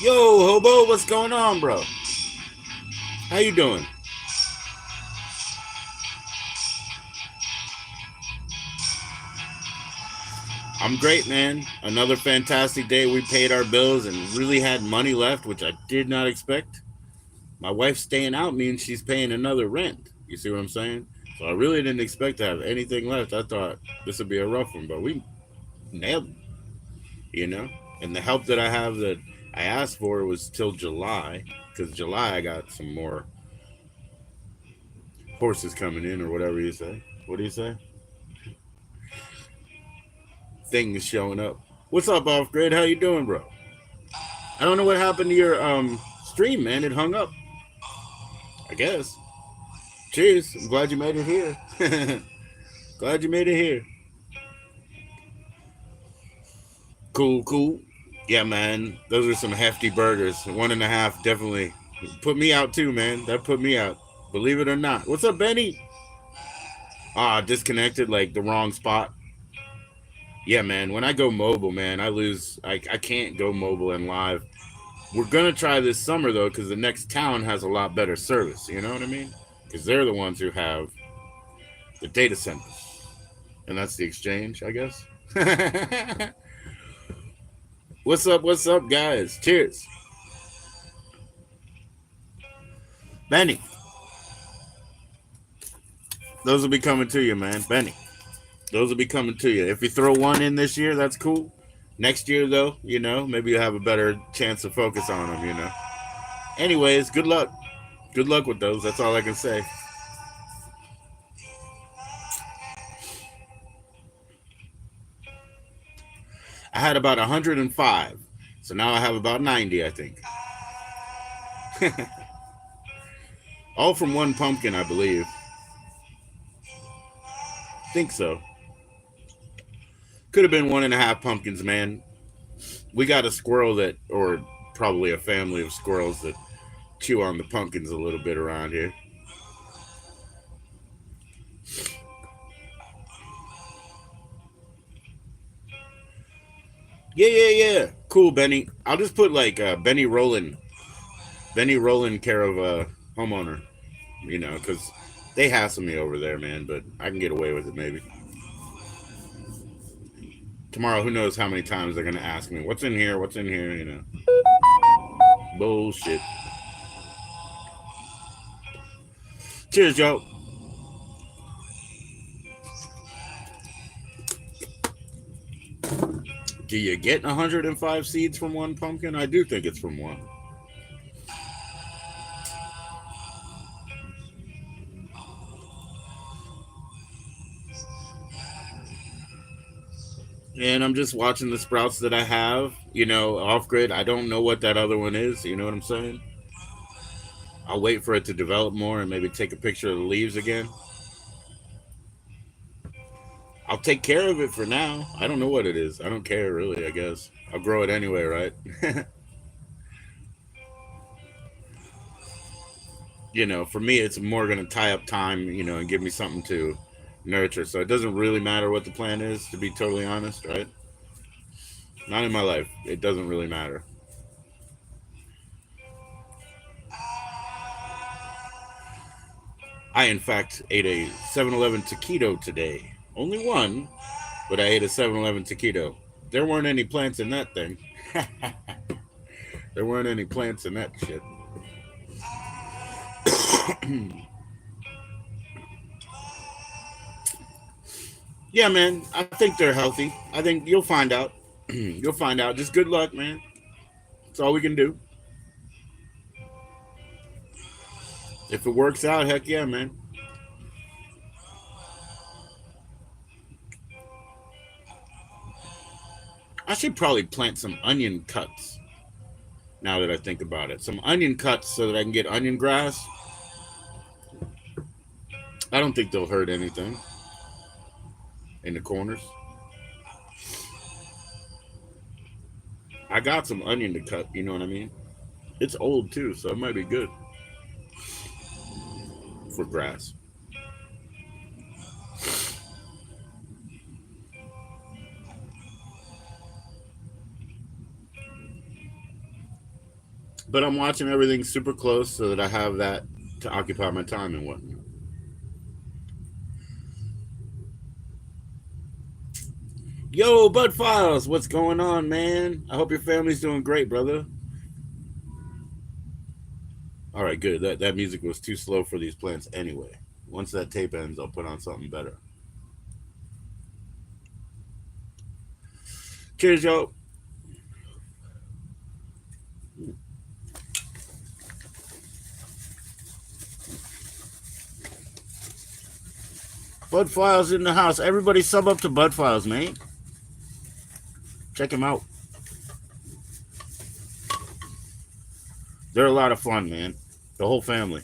Yo, hobo, what's going on, bro? How you doing? I'm great, man. Another fantastic day. We paid our bills and really had money left, which I did not expect. My wife's staying out means she's paying another rent. You see what I'm saying? So I really didn't expect to have anything left. I thought this would be a rough one, but we nailed it, you know? And the help that I have that I asked for was till July, because July I got some more horses coming in or whatever you say. What do you say? Things showing up. What's up, off grid? How you doing, bro? I don't know what happened to your stream, man. It hung up. I guess. Cheers. I'm glad you made it here. Glad you made it here. Cool, cool. Yeah, man. Those are some hefty burgers. 1.5 definitely put me out too, man. That put me out. Believe it or not. What's up, Benny? Ah, disconnected, like the wrong spot. Yeah, man. When I go mobile, man, I lose. I can't go mobile and live. We're gonna try this summer though, because the next town has a lot better service. You know what I mean? Because they're the ones who have the data centers, and that's the exchange, I guess. What's up? What's up, guys? Cheers, Benny. Those will be coming to you, man, Benny. Those will be coming to you. If you throw one in this year, that's cool. Next year, though, maybe you have a better chance to focus on them. Anyways, good luck. Good luck with those. That's all I can say. I had about 105. So now I have about 90, I think. All from one pumpkin, I believe. Think so. Could have been 1.5 pumpkins, man. We got a squirrel or probably a family of squirrels that chew on the pumpkins a little bit around here. Yeah. Cool, Benny. I'll just put like Benny Roland care of homeowner, because they hassle me over there, man, but I can get away with it maybe. Tomorrow, who knows how many times they're going to ask me, what's in here, Bullshit. Cheers, Joe. Do you get 105 seeds from one pumpkin? I do think it's from one. And I'm just watching the sprouts that I have, off grid. I don't know what that other one is. You know what I'm saying? I'll wait for it to develop more and maybe take a picture of the leaves again. I'll take care of it for now. I don't know what it is. I don't care really, I guess. I'll grow it anyway, right? For me, it's more going to tie up time, and give me something to nurture. So it doesn't really matter what the plan is, to be totally honest, right? Not in my life. It doesn't really matter. I, in fact, ate a 7-Eleven taquito today. Only one, but I ate a 7-Eleven taquito. There weren't any plants in that thing. There weren't any plants in that shit. Yeah, man. I think they're healthy. I think you'll find out. You'll find out. Just good luck, man. That's all we can do. If it works out, heck yeah, man. I should probably plant some onion cuts. Now that I think about it, some onion cuts so that I can get onion grass. I don't think they'll hurt anything in the corners. I got some onion to cut. You know what I mean? It's old too, so it might be good for grass. But I'm watching everything super close so that I have that to occupy my time and whatnot. Yo, Bud Files, what's going on, man? I hope your family's doing great, brother. All right, good. That music was too slow for these plants anyway. Once that tape ends, I'll put on something better. Cheers, yo. Bud Files in the house. Everybody sub up to Bud Files, man. Check him out. They're a lot of fun, man. The whole family.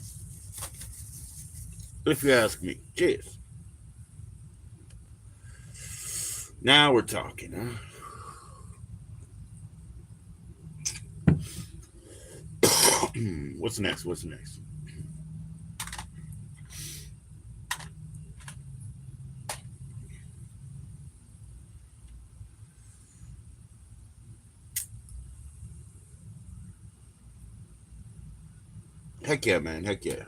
If you ask me. Cheers. Now we're talking, huh? What's next? What's next? Heck yeah, man. Heck yeah.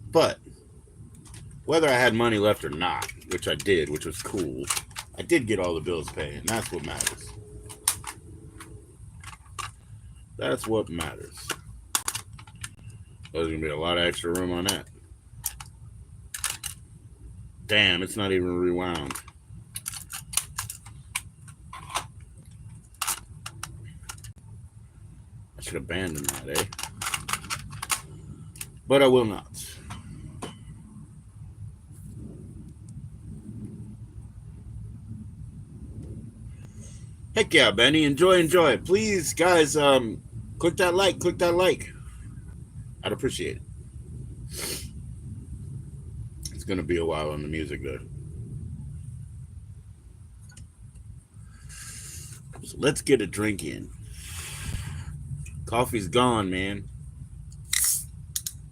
But whether I had money left or not, which I did, which was cool, I did get all the bills paid, and that's what matters. That's what matters. There's gonna be a lot of extra room on that. Damn, it's not even rewound. I should abandon that, eh? But I will not. Heck yeah, Benny. Enjoy, enjoy. Please, guys, click that like, click that like. I'd appreciate it. It's gonna be a while on the music though. So let's get a drink in. Coffee's gone, man.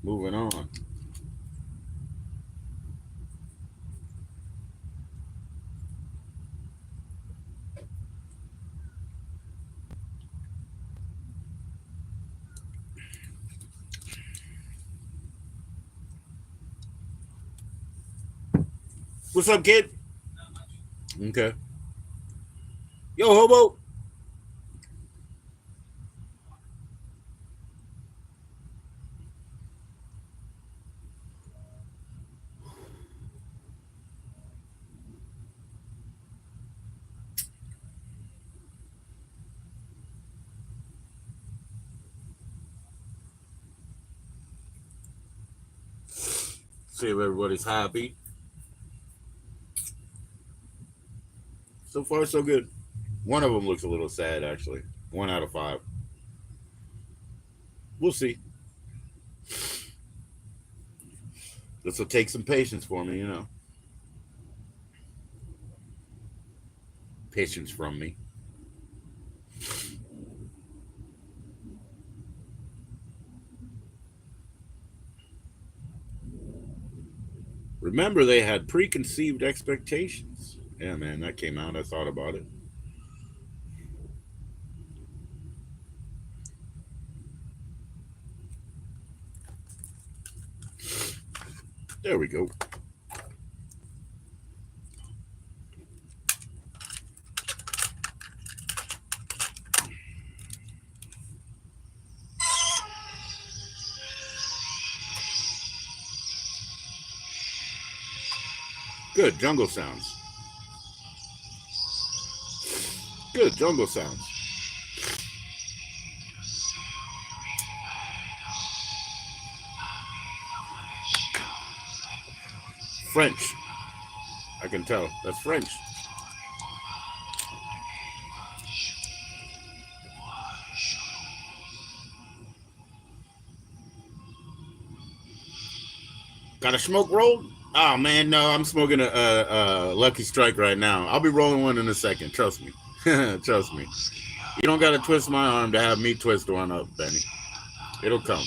Moving on. What's up, kid? Okay. Yo, hobo. See if everybody's happy. So far, so good. One of them looks a little sad, actually. 1 out of 5. We'll see. This will take some patience for me, you know. Patience from me. Remember, they had preconceived expectations. Yeah, man, that came out. I thought about it. There we go. Good jungle sounds. Good jungle sounds. French. I can tell. That's French. Got a smoke roll? Oh man, no, I'm smoking a Lucky Strike right now. I'll be rolling one in a second. Trust me. Trust me. You don't gotta twist my arm to have me twist one up, Benny. It'll come.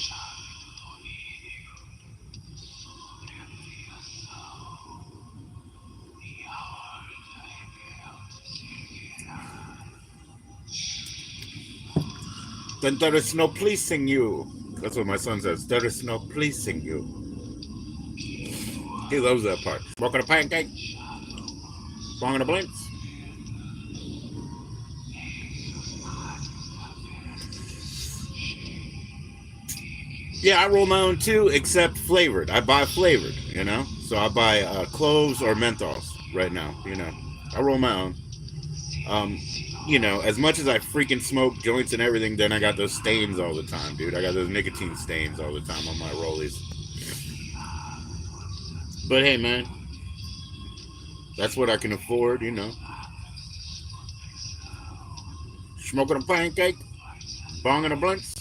Then there is no pleasing you. That's what my son says. There is no pleasing you. He loves that part. Smoking a pancake. Bonging a blinks. Yeah, I roll my own too, except flavored. I buy flavored, you know? So I buy cloves or menthols right now, you know? I roll my own. Um, you know, as much as I freaking smoke joints and everything, then I got those stains all the time, dude. I got those nicotine stains all the time on my rollies. But hey, man, that's what I can afford, you know. Smoking a pancake, bonging a blinks,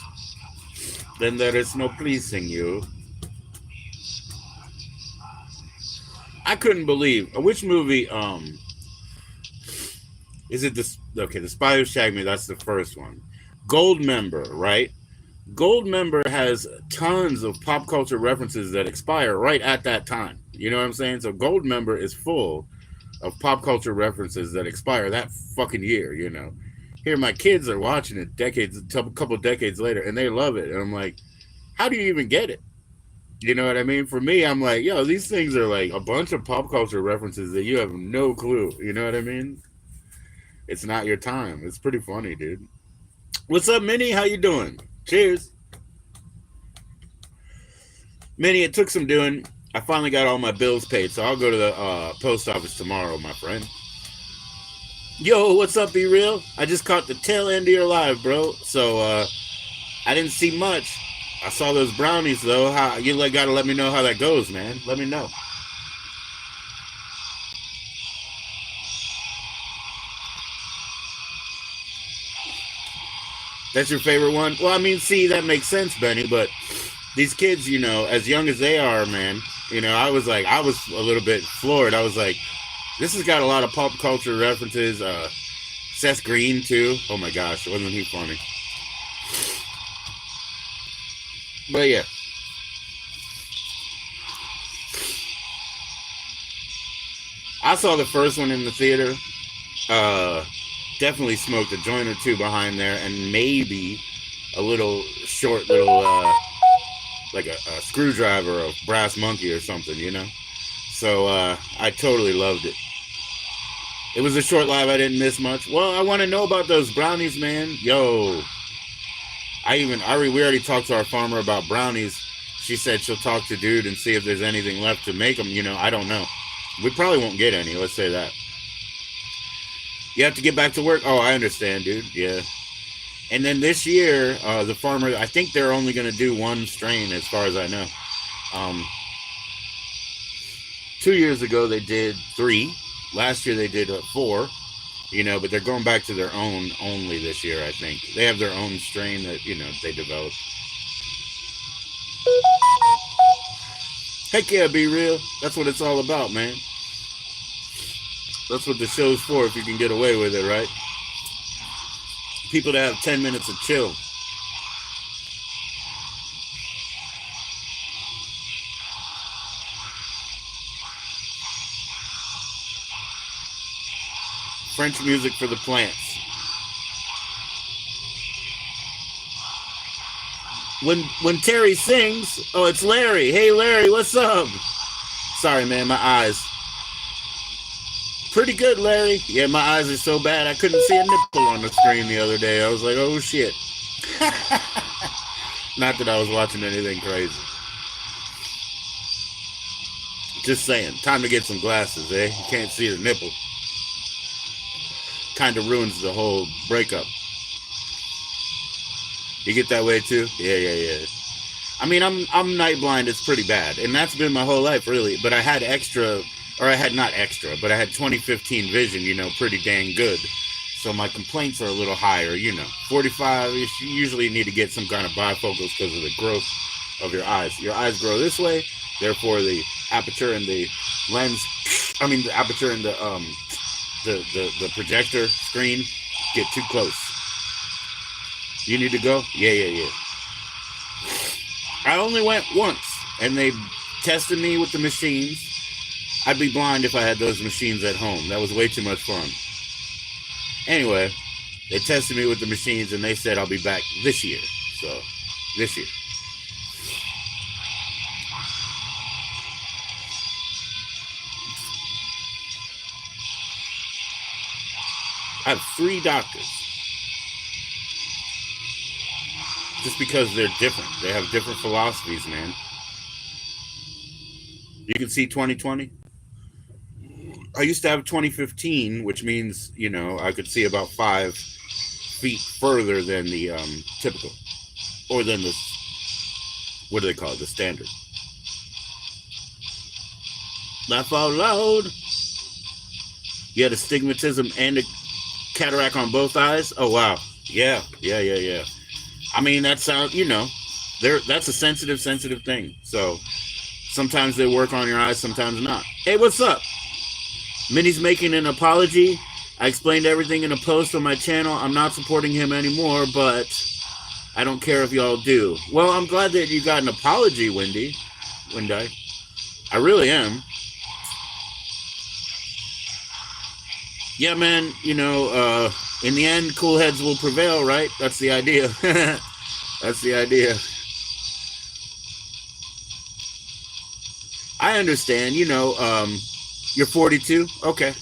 then there is no pleasing you. I couldn't believe which movie. Is it this? Okay, The Spy Who Shagged Me. That's the first one. Goldmember, right? Goldmember has tons of pop culture references that expire right at that time. You know what I'm saying? So Goldmember is full of pop culture references that expire that fucking year. You know, here my kids are watching it a couple decades later, and they love it. And I'm like, how do you even get it? You know what I mean? For me, I'm like, yo, these things are like a bunch of pop culture references that you have no clue. You know what I mean? It's not your time. It's pretty funny, dude. What's up, Minnie? How you doing? Cheers. Minnie, it took some doing. I finally got all my bills paid, so I'll go to the post office tomorrow, my friend. Yo, what's up, Be Real? I just caught the tail end of your live, bro. So I didn't see much. I saw those brownies, though. How you got to let me know how that goes, man. Let me know. That's your favorite one? Well, I mean, see, that makes sense, Benny, but these kids, you know, as young as they are, man, you know, I was a little bit floored. I was like, this has got a lot of pop culture references. Seth Green, too. Oh, my gosh, wasn't he funny? But, yeah. I saw the first one in the theater. Definitely smoked a joint or two behind there, and maybe a little short like a screwdriver or a brass monkey or something, you know. So I totally loved it. It was a short live. I didn't miss much. Well, I want to know about those brownies, man. Yo, we already talked to our farmer about brownies. She said she'll talk to dude and see if there's anything left to make them. You know, I don't know. We probably won't get any. Let's say that. You have to get back to work. Oh, I understand, dude. Yeah. And then this year, the farmer, I think they're only going to do one strain as far as I know. 2 years ago, they did 3. Last year, they did 4. You know, but they're going back to their own only this year, I think. They have their own strain that, you know, they developed. Heck yeah, Be Real. That's what it's all about, man. That's what the show's for, if you can get away with it, right? People to have 10 minutes of chill. French music for the plants. When Terry sings, oh, it's Larry. Hey, Larry, what's up? Sorry, man, my eyes. Pretty good, Larry. Yeah, my eyes are so bad I couldn't see a nipple on the screen the other day. I was like, oh, shit. Not that I was watching anything crazy. Just saying. Time to get some glasses, eh? You can't see the nipple. kind of ruins the whole breakup. You get that way too? Yeah, yeah, yeah. I mean, I'm night blind. It's pretty bad, and that's been my whole life, really. But I had extra, or I had not extra, but I had 2015 vision. You know, pretty dang good. So my complaints are a little higher. You know, 45. You usually need to get some kind of bifocals because of the growth of your eyes. Your eyes grow this way, therefore the aperture and the lens. I mean, the aperture and the projector screen get too close. You need to go? Yeah, yeah, yeah. I only went once, and they tested me with the machines. I'd be blind if I had those machines at home. That was way too much fun. Anyway, they tested me with the machines, and they said I'll be back this year. So, this year. I have 3 doctors. Just because they're different. They have different philosophies, man. You can see 2020. I used to have 2015, which means, you know, I could see about 5 feet further than the typical. Or than the, what do they call it? The standard. Laugh out loud. You had astigmatism and a cataract on both eyes? Oh, wow. Yeah, yeah, yeah, yeah. I mean, that sounds, you know, that's a sensitive thing. So sometimes they work on your eyes, sometimes not. Hey, what's up? Minnie's making an apology. I explained everything in a post on my channel. I'm not supporting him anymore, but I don't care if y'all do. Well, I'm glad that you got an apology, Wendy. I really am. Yeah, man, you know, in the end, cool heads will prevail, right? That's the idea. That's the idea. I understand, you know, you're 42? Okay.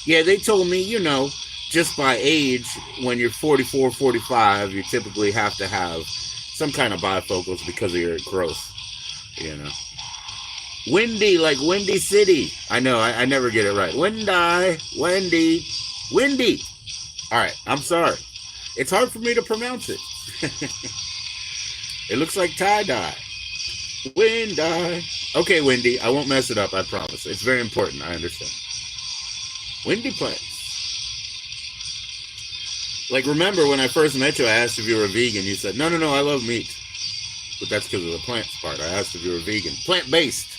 Yeah, they told me, you know, just by age, when you're 44, 45, you typically have to have some kind of bifocals because of your growth, you know. Windy, like Windy City. I know, I never get it right. Wendy. All right, I'm sorry. It's hard for me to pronounce it. It looks like tie-dye. Windy. Okay, Wendy, I won't mess it up, I promise. It's very important, I understand. Windy plants. Like, remember when I first met you, I asked if you were vegan. You said, no, I love meat. But that's because of the plants part. I asked if you were vegan. Plant-based.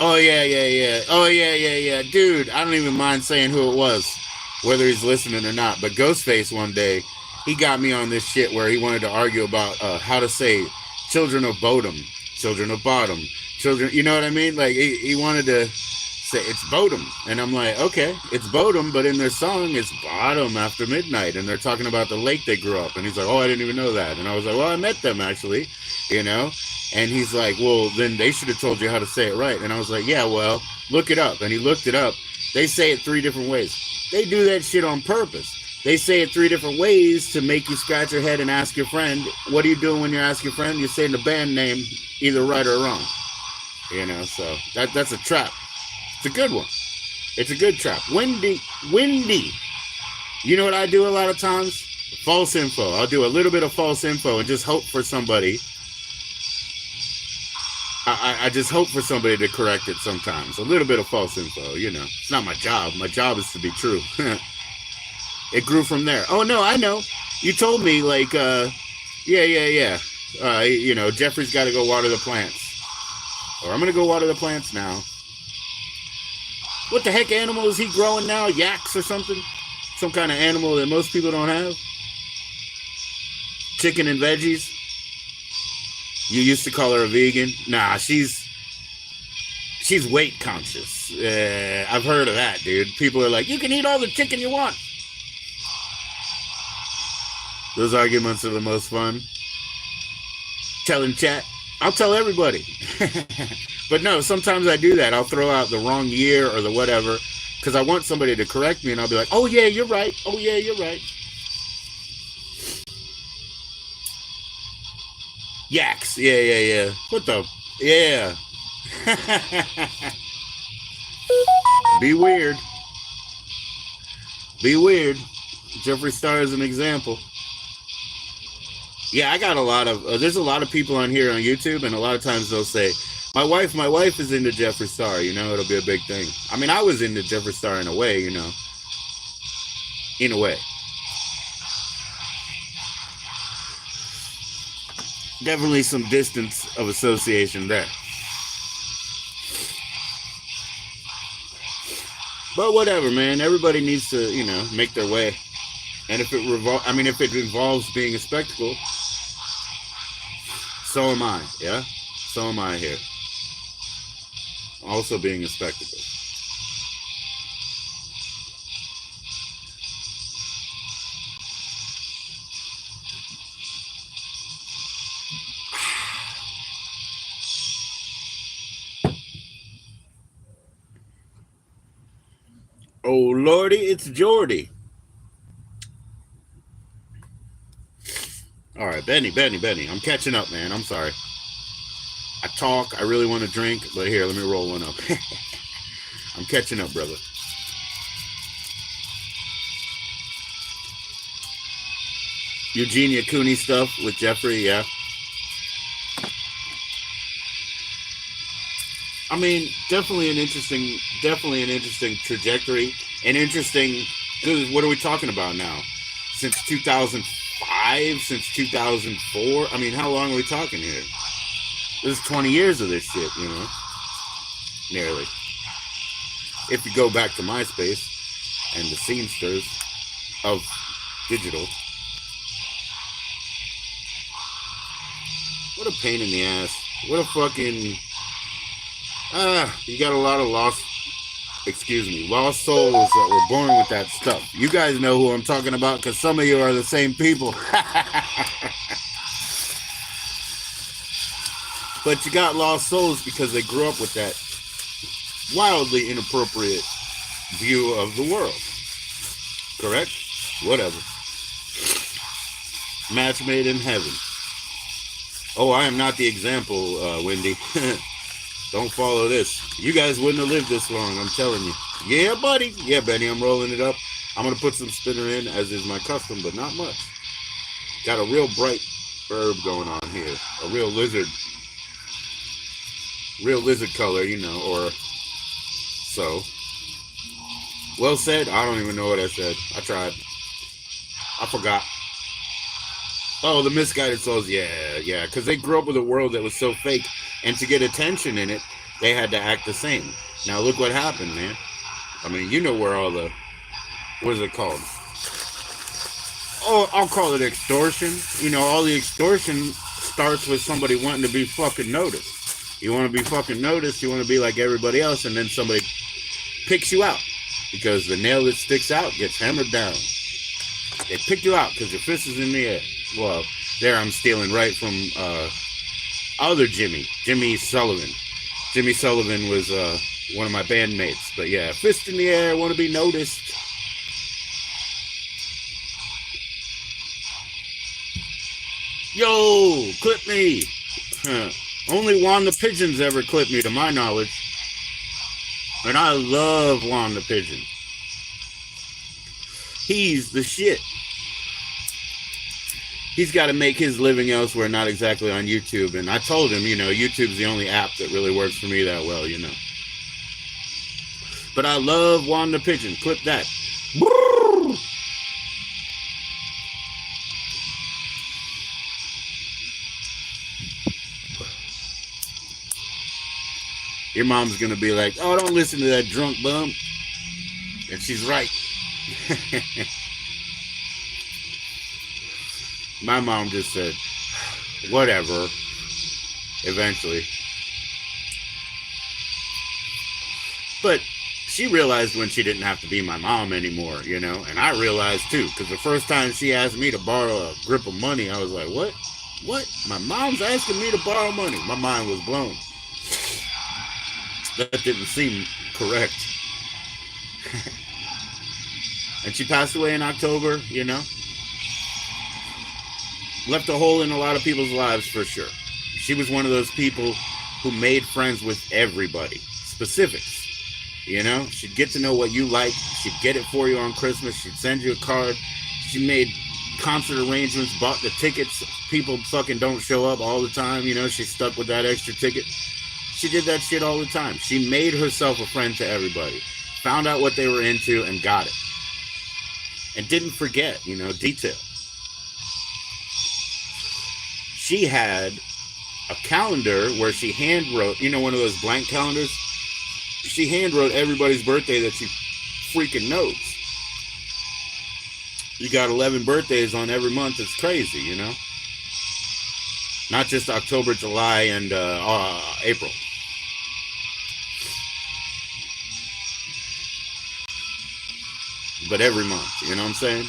Oh, yeah. Oh, yeah. Dude, I don't even mind saying who it was, whether he's listening or not. But Ghostface one day, he got me on this shit where he wanted to argue about how to say children of Bodom, children of bottom, children, you know what I mean? Like, he wanted to say it's Bodom. And I'm like, okay, it's Bodom, but in their song, it's bottom after midnight. And they're talking about the lake they grew up. And he's like, oh, I didn't even know that. And I was like, well, I met them, actually, you know? And he's like, well, then they should have told you how to say it right. And I was like, yeah, well, look it up. And he looked it up. They say it 3 different ways. They do that shit on purpose. They say it 3 different ways to make you scratch your head and ask your friend, what are you doing when you ask your friend? You're saying the band name either right or wrong. You know, so that's a trap. It's a good one. It's a good trap. Windy. You know what I do a lot of times? False info. I'll do a little bit of false info and just hope for somebody. I just hope for somebody to correct it sometimes. A little bit of false info, you know. It's not my job. My job is to be true. It grew from there. Oh, no, I know. You told me, like, yeah. You know, Jeffrey's got to go water the plants. Or I'm going to go water the plants now. What the heck animal is he growing now? Yaks or something? Some kind of animal that most people don't have? Chicken and veggies? You used to call her a vegan? Nah, she's weight conscious. I've heard of that, dude. People are like, you can eat all the chicken you want. Those arguments are the most fun. Telling chat. I'll tell everybody. But no, sometimes I do that. I'll throw out the wrong year or the whatever because I want somebody to correct me, and I'll be like, oh, yeah, you're right. Oh, yeah, you're right. Yaks. Yeah. What the? Yeah. Be weird. Be weird. Jeffree Star is an example. Yeah, I got a lot of. There's a lot of people on here on YouTube, and a lot of times they'll say, my wife is into Jeffree Star. You know, it'll be a big thing. I mean, I was into Jeffree Star in a way. You know, in a way. Definitely some distance of association there. But whatever, man. Everybody needs to, you know, make their way. And if if it involves being a spectacle, so am I. Yeah, so am I here. Also being a spectacle. Oh lordy, it's Jordy. All right, Benny. I'm catching up, man. I'm sorry. I talk. I really want to drink, but here, let me roll one up. I'm catching up, brother. Eugenia Cooney stuff with Jeffree, yeah. I mean, definitely an interesting trajectory, and interesting. What are we talking about now? Since 2005, since 2004. I mean, how long are we talking here? This is 20 years of this shit, you know, nearly. If you go back to MySpace and the scenesters of digital. What a pain in the ass. What a fucking... you got a lot of lost souls that were born with that stuff. You guys know who I'm talking about because some of you are the same people. But you got lost souls because they grew up with that wildly inappropriate view of the world. Correct? Whatever. Match made in heaven. Oh, I am not the example, Wendy. Don't follow this. You guys wouldn't have lived this long, I'm telling you. Yeah, buddy. Yeah, Benny, I'm rolling it up. I'm going to put some spinner in, as is my custom, but not much. Got a real bright herb going on here. A real lizard color, you know, or so. Well said. I don't even know what I said. I tried. I forgot. Oh, the misguided souls. Yeah. Because they grew up with a world that was so fake. And to get attention in it, they had to act the same. Now, look what happened, man. I mean, you know where all the... What is it called? Oh, I'll call it extortion. You know, all the extorsion starts with somebody wanting to be fucking noticed. You want to be fucking noticed. You want to be like everybody else. And then somebody picks you out. Because the nail that sticks out gets hammered down. They pick you out because your fist is in the air. Well, there I'm stealing right from other Jimmy Sullivan. Jimmy Sullivan was one of my bandmates. But yeah, fist in the air, want to be noticed. Yo, clip me. Only Juan the Pigeon's ever clipped me, to my knowledge. And I love Juan the Pigeon. He's the shit. He's got to make his living elsewhere, not exactly on YouTube. And I told him, you know, YouTube's the only app that really works for me that well, you know. But I love Juan the Pigeon. Clip that. Your mom's going to be like, oh, don't listen to that drunk bum. And she's right. My mom just said, whatever, eventually. But she realized when she didn't have to be my mom anymore, you know, and I realized too, because the first time she asked me to borrow a grip of money, I was like, what? What? My mom's asking me to borrow money. My mind was blown. That didn't seem correct. And she passed away in October, you know. left a hole in a lot of people's lives for sure. She was one of those people who made friends with everybody. Specifics. You know, she'd get to know what you like. She'd get it for you on Christmas. She'd send you a card. She made concert arrangements, bought the tickets. People fucking don't show up all the time. You know, she's stuck with that extra ticket. She did that shit all the time. She made herself a friend to everybody. Found out what they were into and got it. And didn't forget, you know, detail. She had a calendar where she hand wrote, you know, one of those blank calendars. She hand wrote everybody's birthday that she freaking knows. You got 11 birthdays on every month. It's crazy, you know. Not just October, July, and April. But every month, you know what I'm saying?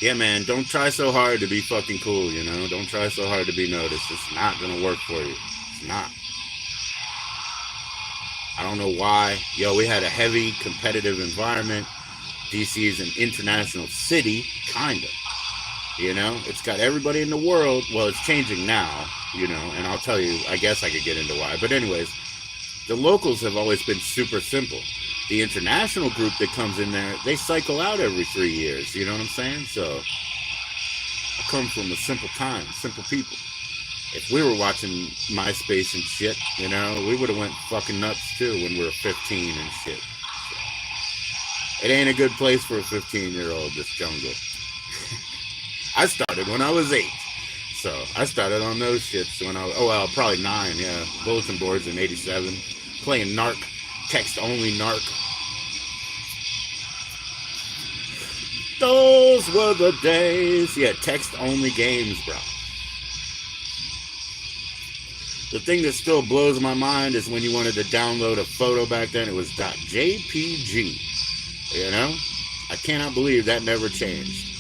Yeah, man, don't try so hard to be fucking cool, you know? Don't try so hard to be noticed. It's not gonna work for you. It's not. I don't know why. Yo, we had a heavy competitive environment. DC is an international city, kinda. You know, it's got everybody in the world. Well, it's changing now, you know, and I'll tell you, I guess I could get into why. But anyways, the locals have always been super simple. The international group that comes in there, they cycle out every 3 years. You know what I'm saying? So I come from a simple time, simple people. If we were watching MySpace and shit, you know, we would have went fucking nuts too when we were 15 and shit. So, it ain't a good place for a 15-year-old, this jungle. I started when I was 8. So I started on those shits when I was, probably 9, yeah. Bulletin boards in 87. Playing Narc, text-only Narc. Those were the days. Yeah, text-only games, bro. The thing that still blows my mind is when you wanted to download a photo back then, it was .jpg. You know? I cannot believe that never changed.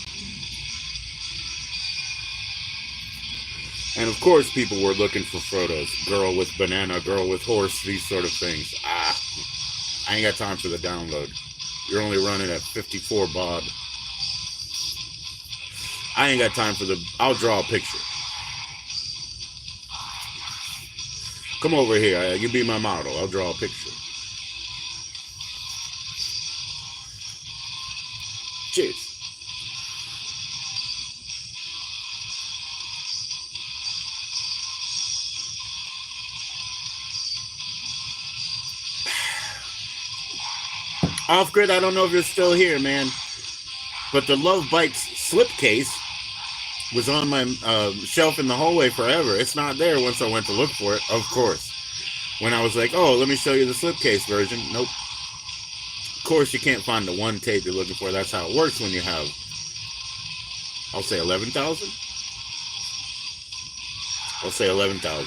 And of course people were looking for photos. Girl with banana, girl with horse, these sort of things. I ain't got time for the download. You're only running at 54 baud. I ain't got time for the... I'll draw a picture. Come over here. You be my model. I'll draw a picture. Cheers. Off grid, I don't know if you're still here, man. But the Love Bites slipcase was on my shelf in the hallway forever. It's not there once I went to look for it, of course. When I was like, oh, let me show you the slipcase version. Nope. Of course, you can't find the one tape you're looking for. That's how it works when you have, I'll say 11,000. I'll say 11,000.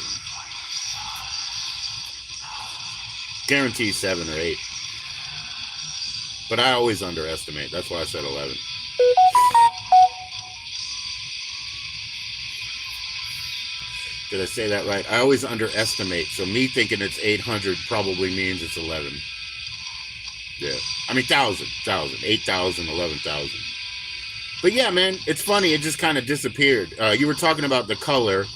Guarantee 7 or 8. But I always underestimate. That's why I said 11. Did I say that right? I always underestimate. So me thinking it's 800 probably means it's 11. Yeah. I mean, 1,000. 8,000, 11,000. But yeah, man, it's funny. It just kind of disappeared. You were talking about the color.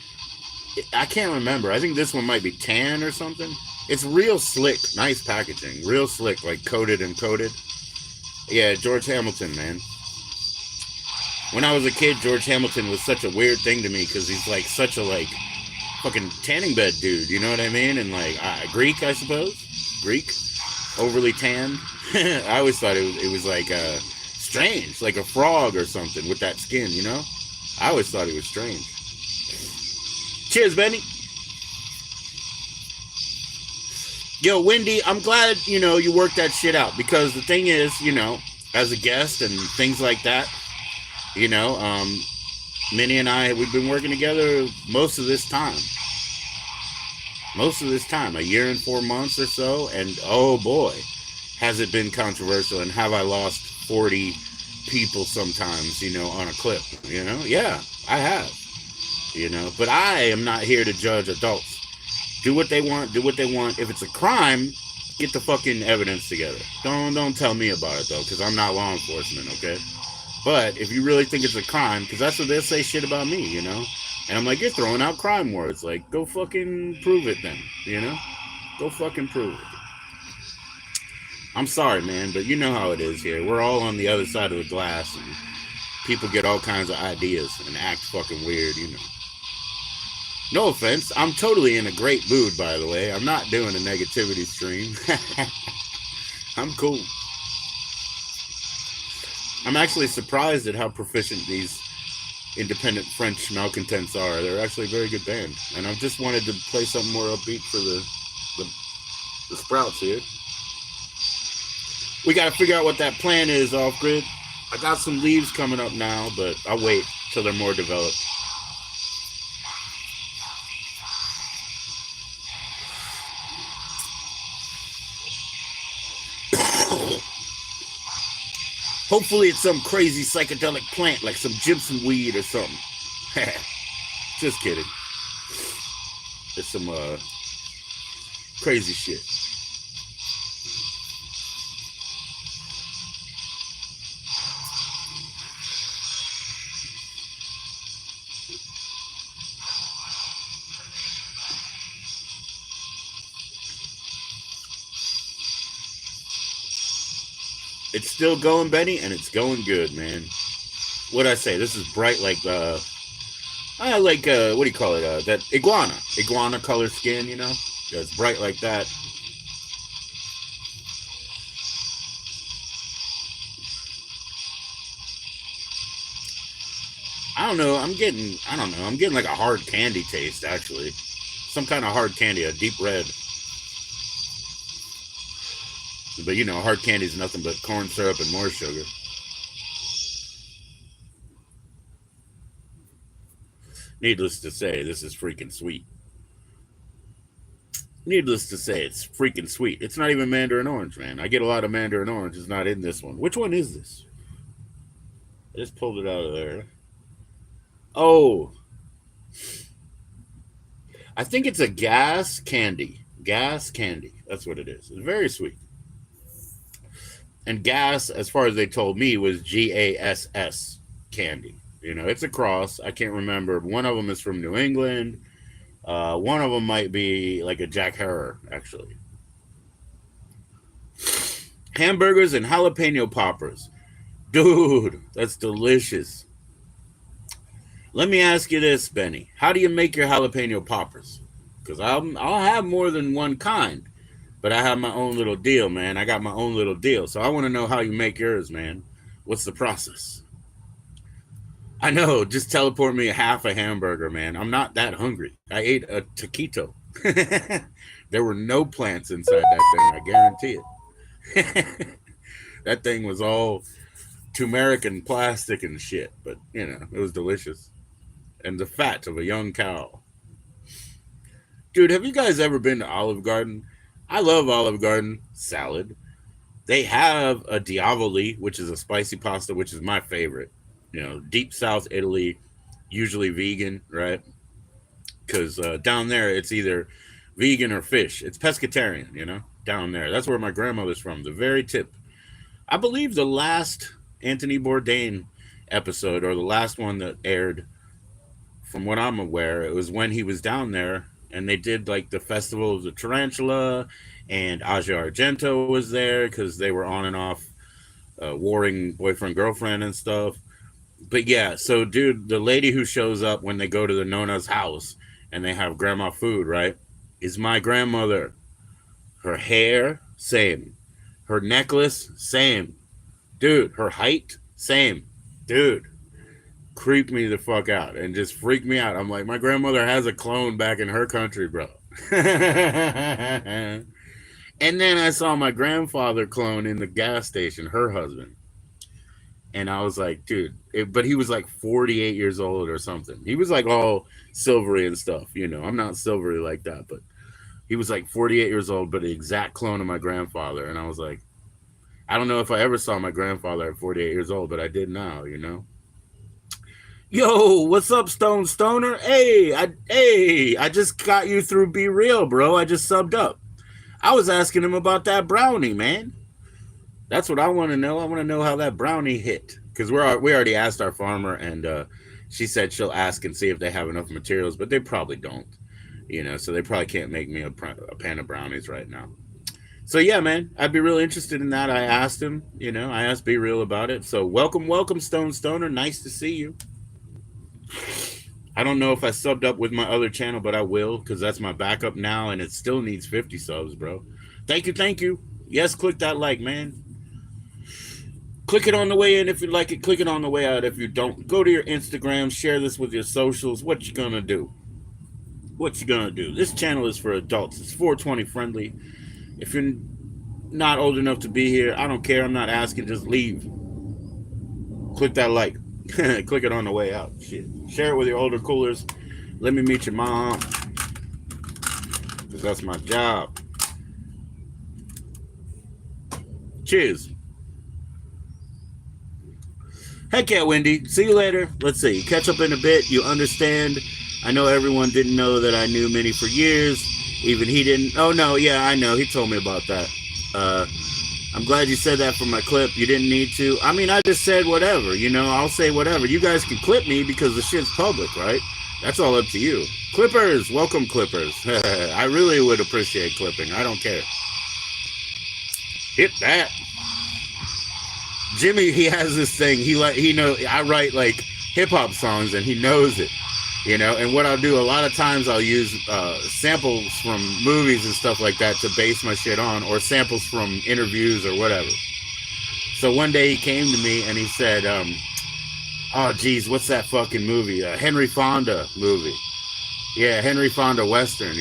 I can't remember. I think this one might be tan or something. It's real slick. Nice packaging. Real slick, like coated and coated. Yeah, George Hamilton, man. When I was a kid, George Hamilton was such a weird thing to me because he's like such a like fucking tanning bed dude, you know what I mean? And like Greek, I suppose. Greek, overly tanned. I always thought it was like strange, like a frog or something with that skin, you know? I always thought it was strange. Cheers, Benny. Yo, Wendy, I'm glad, you know, you worked that shit out because the thing is, you know, as a guest and things like that, you know, Minnie and I, we've been working together most of this time. A year and 4 months or so. And oh boy, has it been controversial and have I lost 40 people sometimes, you know, on a clip, you know? Yeah, I have, you know, but I am not here to judge adults. Do what they want. Do what they want. If it's a crime, get the fucking evidence together. Don't tell me about it though, because I'm not law enforcement. Okay. But if you really think it's a crime, because that's what they'll say shit about me, you know. And I'm like, you're throwing out crime words. Like, go fucking prove it then, you know. Go fucking prove it. I'm sorry, man, but you know how it is here. We're all on the other side of the glass, and people get all kinds of ideas and act fucking weird, you know. No offense, I'm totally in a great mood, by the way. I'm not doing a negativity stream. I'm cool. I'm actually surprised at how proficient these independent French malcontents are. They're actually a very good band, and I've just wanted to play something more upbeat for the, the Sprouts here. We got to figure out what that plan is off grid. I got some leaves coming up now, but I'll wait till they're more developed. Hopefully it's some crazy psychedelic plant like some gypsum weed or something. Just kidding. It's some crazy shit. It's still going, Benny, and it's going good, man. What'd I say? This is bright like I like what do you call it? That iguana color skin, you know? Yeah, it's bright like that. I don't know. I don't know. I'm getting like a hard candy taste actually. Some kind of hard candy, a deep red. But you know, hard candy is nothing but corn syrup and more sugar. Needless to say, this is freaking sweet. Needless to say, it's freaking sweet. It's not even mandarin orange, man. I get a lot of mandarin orange. It's not in this one. Which one is this? I just pulled it out of there. Oh, I think it's a gas candy. Gas candy. That's what it is. It's very sweet. And gas, as far as they told me, was GASS candy. You know, it's a cross. I can't remember. One of them is from New England. One of them might be like a Jack Herrer, actually. Hamburgers and jalapeno poppers. Dude, that's delicious. Let me ask you this, Benny. How do you make your jalapeno poppers? Because I'll have more than one kind, but I have my own little deal, man. I got my own little deal. So I want to know how you make yours, man. What's the process? I know. Just teleport me half a hamburger, man. I'm not that hungry. I ate a taquito. There were no plants inside that thing. I guarantee it. That thing was all turmeric and plastic and shit, but you know, it was delicious. And the fat of a young cow. Dude, have you guys ever been to Olive Garden? I love Olive Garden salad. They have a diavoli, which is a spicy pasta, which is my favorite. You know, deep South Italy, usually vegan, right? Because down there it's either vegan or fish. It's pescatarian, you know, down there. That's where my grandmother's from, the very tip. I believe the last Anthony Bourdain episode, or the last one that aired, from what I'm aware, it was when he was down there and they did like the Festival of the Tarantula, and Aja Argento was there because they were on and off warring boyfriend girlfriend and stuff. But yeah, so dude, the lady who shows up when they go to the Nona's house and they have grandma food, right, is my grandmother. Her hair, same. Her necklace, same. Dude, her height, same. Dude, creep me the fuck out and just freak me out. I'm like, my grandmother has a clone back in her country, bro. And then I saw my grandfather clone in the gas station, her husband. And I was like, dude, but he was like 48 years old or something. He was like all silvery and stuff, you know. I'm not silvery like that, but he was like 48 years old, but the exact clone of my grandfather. And I was like, I don't know if I ever saw my grandfather at 48 years old, but I did now, you know. Yo, what's up, Stone Stoner? I just got you through Be Real, bro. I just subbed up. I was asking him about that brownie, man. That's what I want to know. I want to know how that brownie hit because we already asked our farmer, and she said she'll ask and see if they have enough materials, but they probably don't. So they probably can't make me a pan of brownies right now. So yeah, man, I'd be really interested in that. I asked him, I asked Be Real about it. So welcome, Stone Stoner. Nice to see you. I don't know if I subbed up with my other channel, but I will because that's my backup now, and it still needs 50 subs, bro. Thank you. Yes, click that like, man. Click it on the way in if you like it. Click it on the way out if you don't. Go to your Instagram, share this with your socials. What you gonna do? What you gonna do? This channel is for adults. It's 420 friendly. If you're not old enough to be here, I don't care. I'm not asking. Just leave. Click that like. Click it on the way out. Shit. Share it with your older coolers. Let me meet your mom. Because that's my job. Cheers. Heck yeah, Wendy. See you later. Let's see. Catch up in a bit. You understand. I know everyone didn't know that I knew Minnie for years. Even he didn't. Oh, no. Yeah, I know. He told me about that. I'm glad you said that for my clip. You didn't need to. I mean, I just said whatever. I'll say whatever. You guys can clip me because the shit's public, right? That's all up to you. Clippers. Welcome, Clippers. I really would appreciate clipping. I don't care. Hit that. Jimmy, he has this thing. I write like hip hop songs, and he knows it. And what I'll do a lot of times, I'll use samples from movies and stuff like that to base my shit on, or samples from interviews or whatever. So one day he came to me and he said, "Oh, geez, what's that fucking movie? Henry Fonda movie? Yeah, Henry Fonda Western,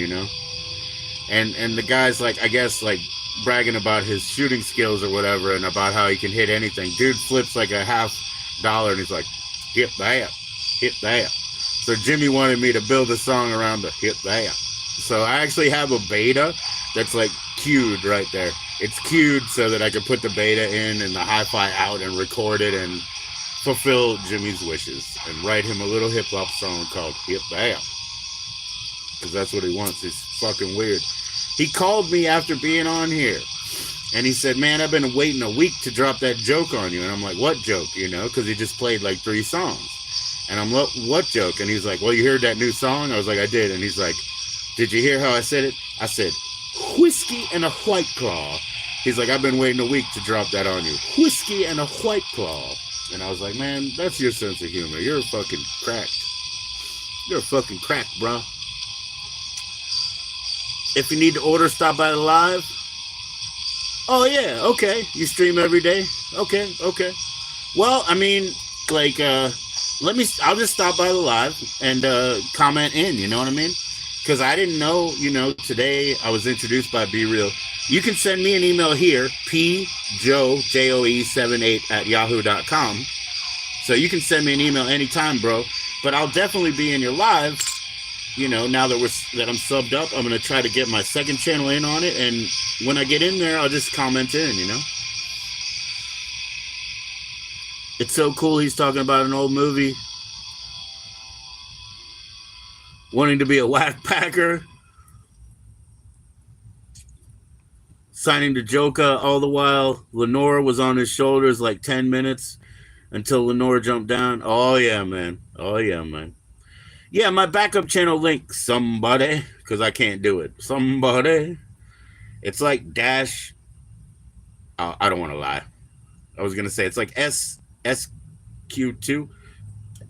And the guy's like, I guess like bragging about his shooting skills or whatever, and about how he can hit anything. Dude flips like a $50, and he's like, hit that. So Jimmy wanted me to build a song around the hit that. So I actually have a beta that's like queued right there. It's queued so that I can put the beta in and the hi-fi out and record it and fulfill Jimmy's wishes and write him a little hip-hop song called Hit That. Because that's what he wants. He's fucking weird. He called me after being on here. And he said, man, I've been waiting a week to drop that joke on you. And I'm like, what joke? Because he just played like 3 songs. And I'm like, what joke? And he's like, well, you heard that new song? I was like, I did. And he's like, did you hear how I said it? I said, whiskey and a White Claw. He's like, I've been waiting a week to drop that on you. Whiskey and a White Claw. And I was like, man, that's your sense of humor. You're fucking cracked. You're a fucking crack, bro. If you need to order, stop by the live. Oh, yeah, okay. You stream every day? Okay. Well, I mean, like, I'll just stop by the live and comment in, you know what I mean? Because I didn't know, today I was introduced by Be Real. You can send me an email here, pjoe78@yahoo.com. So you can send me an email anytime, bro. But I'll definitely be in your live. Now that I'm subbed up, I'm gonna try to get my second channel in on it, and when I get in there, I'll just comment in. It's so cool. He's talking about an old movie, wanting to be a whack packer, signing to Joka. All the while, Lenore was on his shoulders like 10 minutes until Lenore jumped down. Oh yeah, man. Yeah, my backup channel link, somebody, because I can't do it. Somebody. It's like dash. Oh, I don't want to lie. I was going to say it's like SQ2.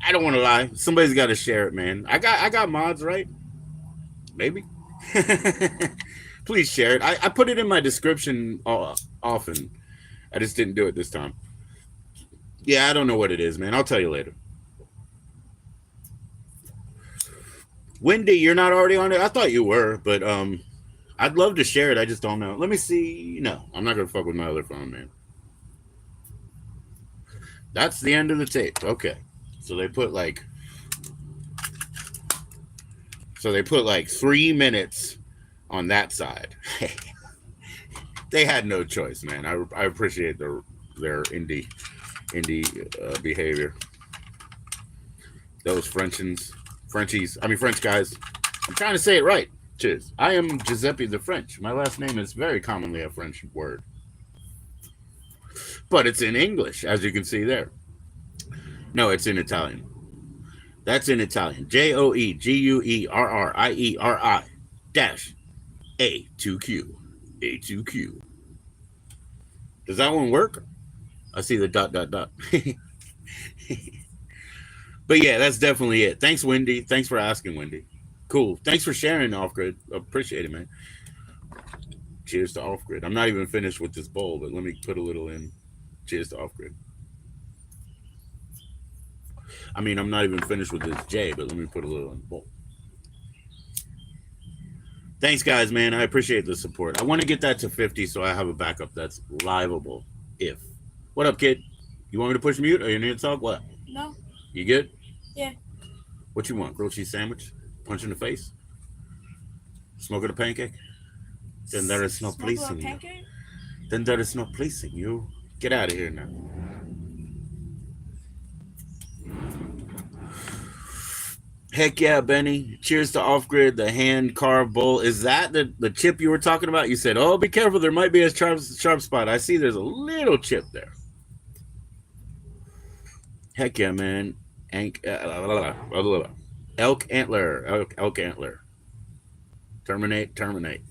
I don't want to lie. Somebody's got to share it, man. I got mods, right? Maybe. Please share it. I put it in my description often. I just didn't do it this time. Yeah, I don't know what it is, man. I'll tell you later. Wendy, you're not already on it? I thought you were, but I'd love to share it. I just don't know. Let me see. No, I'm not going to fuck with my other phone, man. That's the end of the tape. Okay. So they put like 3 minutes on that side. They had no choice, man. I appreciate their indie behavior. Those French guys. I'm trying to say it right. Cheers. I am Giuseppe the French. My last name is very commonly a French word, but it's in English, as you can see there. No, it's in Italian. That's in Italian. JoEGuerreri dash A2Q. A2Q. Does that one work? I see the dot dot dot. But yeah, that's definitely it. Thanks, Wendy. Thanks for asking, Wendy. Cool. Thanks for sharing, Off Grid. Appreciate it, man. Cheers to Off Grid. I'm not even finished with this bowl, but let me put a little in. Cheers to Off Grid. I mean, I'm not even finished with this J, but let me put a little in the bowl. Thanks, guys, man. I appreciate the support. I want to get that to 50 so I have a backup that's liveable. If. What up, kid? You want me to push mute or you need to talk? What? No. You good? Yeah. What you want? Grilled cheese sandwich? Punch in the face? Smoking a pancake? Then there is no pleasing you. Then there is no pleasing you. Get out of here now. Heck yeah, Benny. Cheers to Off Grid, the hand carved bowl. Is that the chip you were talking about? You said, oh, be careful. There might be a sharp spot. I see there's a little chip there. Heck yeah, man. Elk antler. Elk antler. Terminate.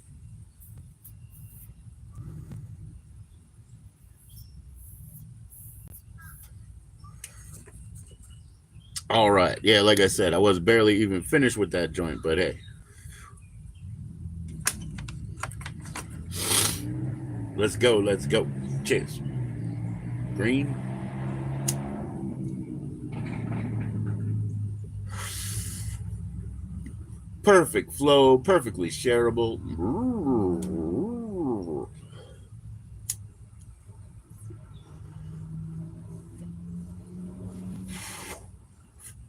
All right. Yeah, like I said, I was barely even finished with that joint, but hey. Let's go. Cheers. Green. Perfect flow, perfectly shareable.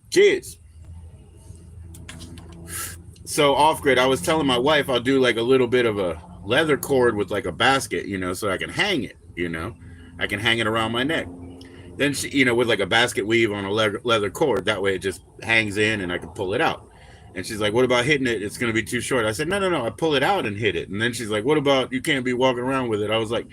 Cheers. So Off Grid, I was telling my wife I'll do like a little bit of a leather cord with like a basket, so I can hang it, I can hang it around my neck. Then she, with like a basket weave on a leather cord, that way it just hangs in and I can pull it out. And she's like, what about hitting it? It's going to be too short. I said, no, I pull it out and hit it. And then she's like, what about you can't be walking around with it? I was like,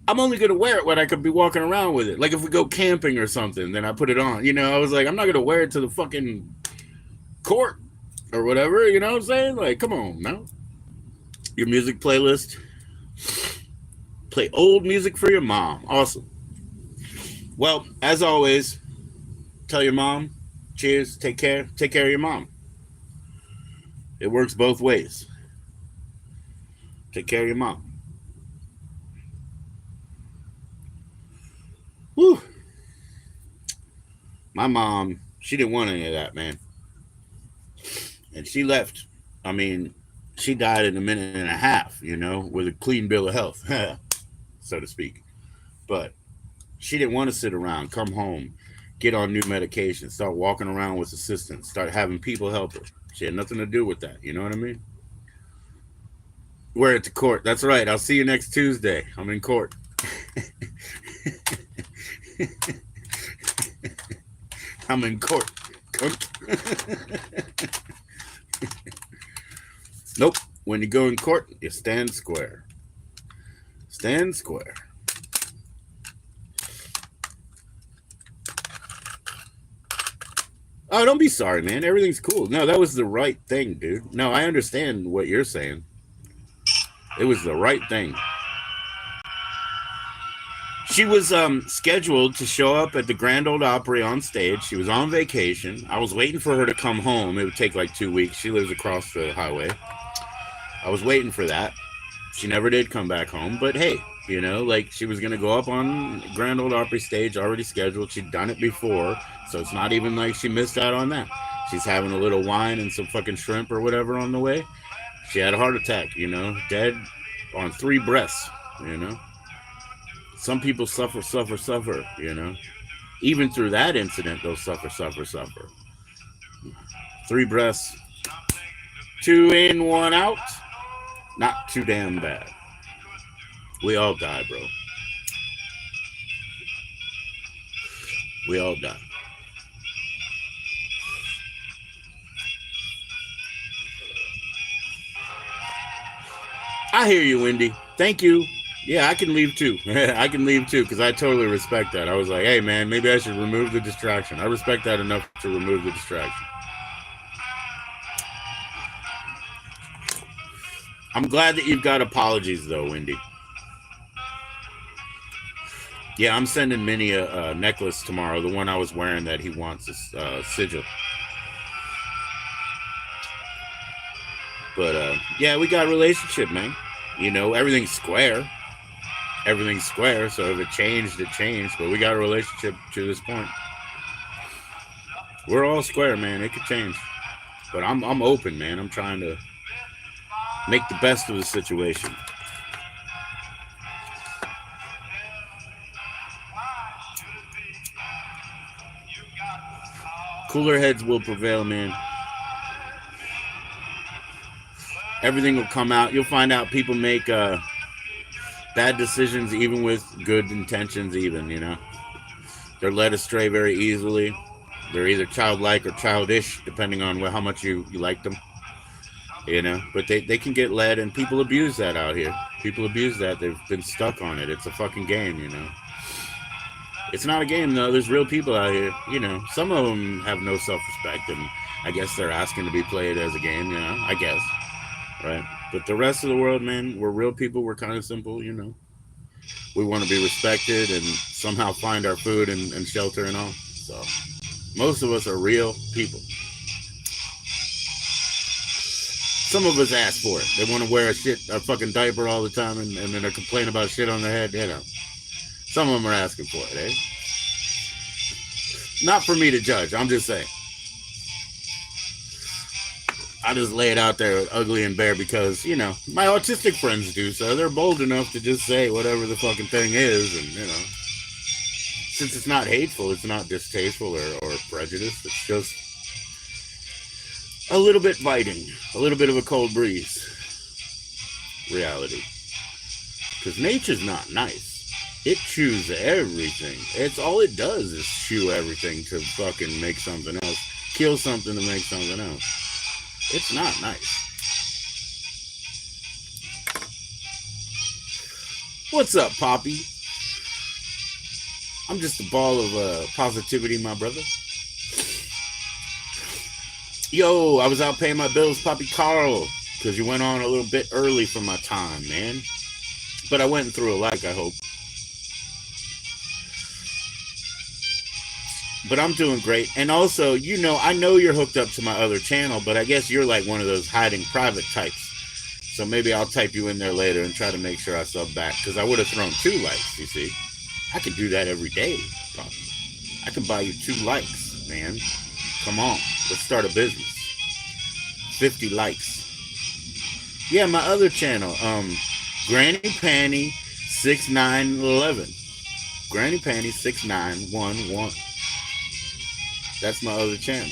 I'm only going to wear it when I could be walking around with it. Like if we go camping or something, then I put it on. I was like, I'm not going to wear it to the fucking court or whatever. You know what I'm saying? Like, come on, now. Your music playlist. Play old music for your mom. Awesome. Well, as always, tell your mom, cheers, take care of your mom. It works both ways. Take care of your mom. Whew. My mom, she didn't want any of that, man. And she left. I mean, she died in a minute and a half, with a clean bill of health, so to speak. But she didn't want to sit around, come home, get on new medication, start walking around with assistants, start having people help her. She had nothing to do with that. You know what I mean? We're at the court. That's right. I'll see you next Tuesday. I'm in court. I'm in court. Nope. When you go in court, you stand square. Stand square. Oh, don't be sorry, man. Everything's cool. No, that was the right thing, dude. No, I understand what you're saying. It was the right thing. She was scheduled to show up at the Grand Ole Opry on stage. She was on vacation. I was waiting for her to come home. It would take like 2 weeks. She lives across the highway. I was waiting for that. She never did come back home. But hey, like she was going to go up on Grand Ole Opry stage, already scheduled. She'd done it before. So it's not even like she missed out on that. She's having a little wine and some fucking shrimp or whatever on the way. She had a heart attack, dead on 3 breaths, Some people suffer, Even through that incident, they'll suffer. 3 breaths, 2 in, 1 out. Not too damn bad. We all die, bro. We all die. I hear you, Wendy. Thank you. Yeah, I can leave too. I can leave too because I totally respect that. I was like, hey, man, maybe I should remove the distraction. I respect that enough to remove the distraction. I'm glad that you've got apologies, though, Wendy. Yeah, I'm sending Minnie a necklace tomorrow, the one I was wearing that he wants a sigil. But, yeah, we got a relationship, man. You know, everything's square. Everything's square, so if it changed, it changed. But we got a relationship to this point. We're all square, man. It could change. But I'm open, man. I'm trying to make the best of the situation. Cooler heads will prevail, man. Everything will come out. You'll find out people make bad decisions even with good intentions, even, you know. They're led astray very easily. They're either childlike or childish, depending on how much you like them. You know, but they can get led, and people abuse that out here. People abuse that. They've been stuck on it. It's a fucking game, you know. It's not a game, though. There's real people out here. You know, some of them have no self-respect, and I guess they're asking to be played as a game, you know, I guess. Right? But the rest of the world, man, we're real people. We're kind of simple, you know. We want to be respected and somehow find our food and shelter and all. So most of us are real people. Some of us ask for it. They want to wear a fucking diaper all the time and then they complain about shit on their head, you know. Some of them are asking for it, eh? Not for me to judge. I'm just saying. I just lay it out there ugly and bare because, you know, my autistic friends do so. They're bold enough to just say whatever the fucking thing is. And, you know, since it's not hateful, it's not distasteful or prejudiced. It's just a little bit biting, a little bit of a cold breeze reality. Because nature's not nice. It chews everything. It's all it does is chew everything to fucking make something else. Kill something to make something else. It's not nice. What's up, Poppy? I'm just a ball of positivity, my brother. Yo, I was out paying my bills, Poppy Carl, because you went on a little bit early for my time, man. But I went through a like, I hope. But I'm doing great. And also, you know, I know you're hooked up to my other channel, but I guess you're like one of those hiding private types. So maybe I'll type you in there later and try to make sure I sub back. Because I would have thrown 2 likes, you see. I can do that every day, probably. I can buy you 2 likes, man. Come on. Let's start a business. 50 likes. Yeah, my other channel. Granny Panty 6911. Granny Panty 6911. That's my other channel.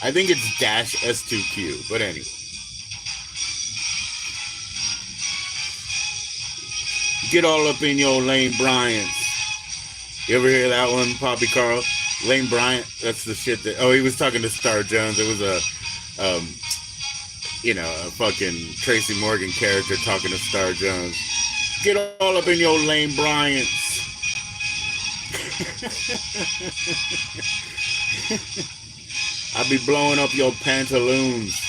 I think it's -S2Q, but anyway. Get all up in your Lane Bryant's. You ever hear that one, Poppy Carl? Lane Bryant, that's the shit that... Oh, he was talking to Star Jones. It was a fucking Tracy Morgan character talking to Star Jones. Get all up in your Lane Bryant's. I be blowing up your pantaloons.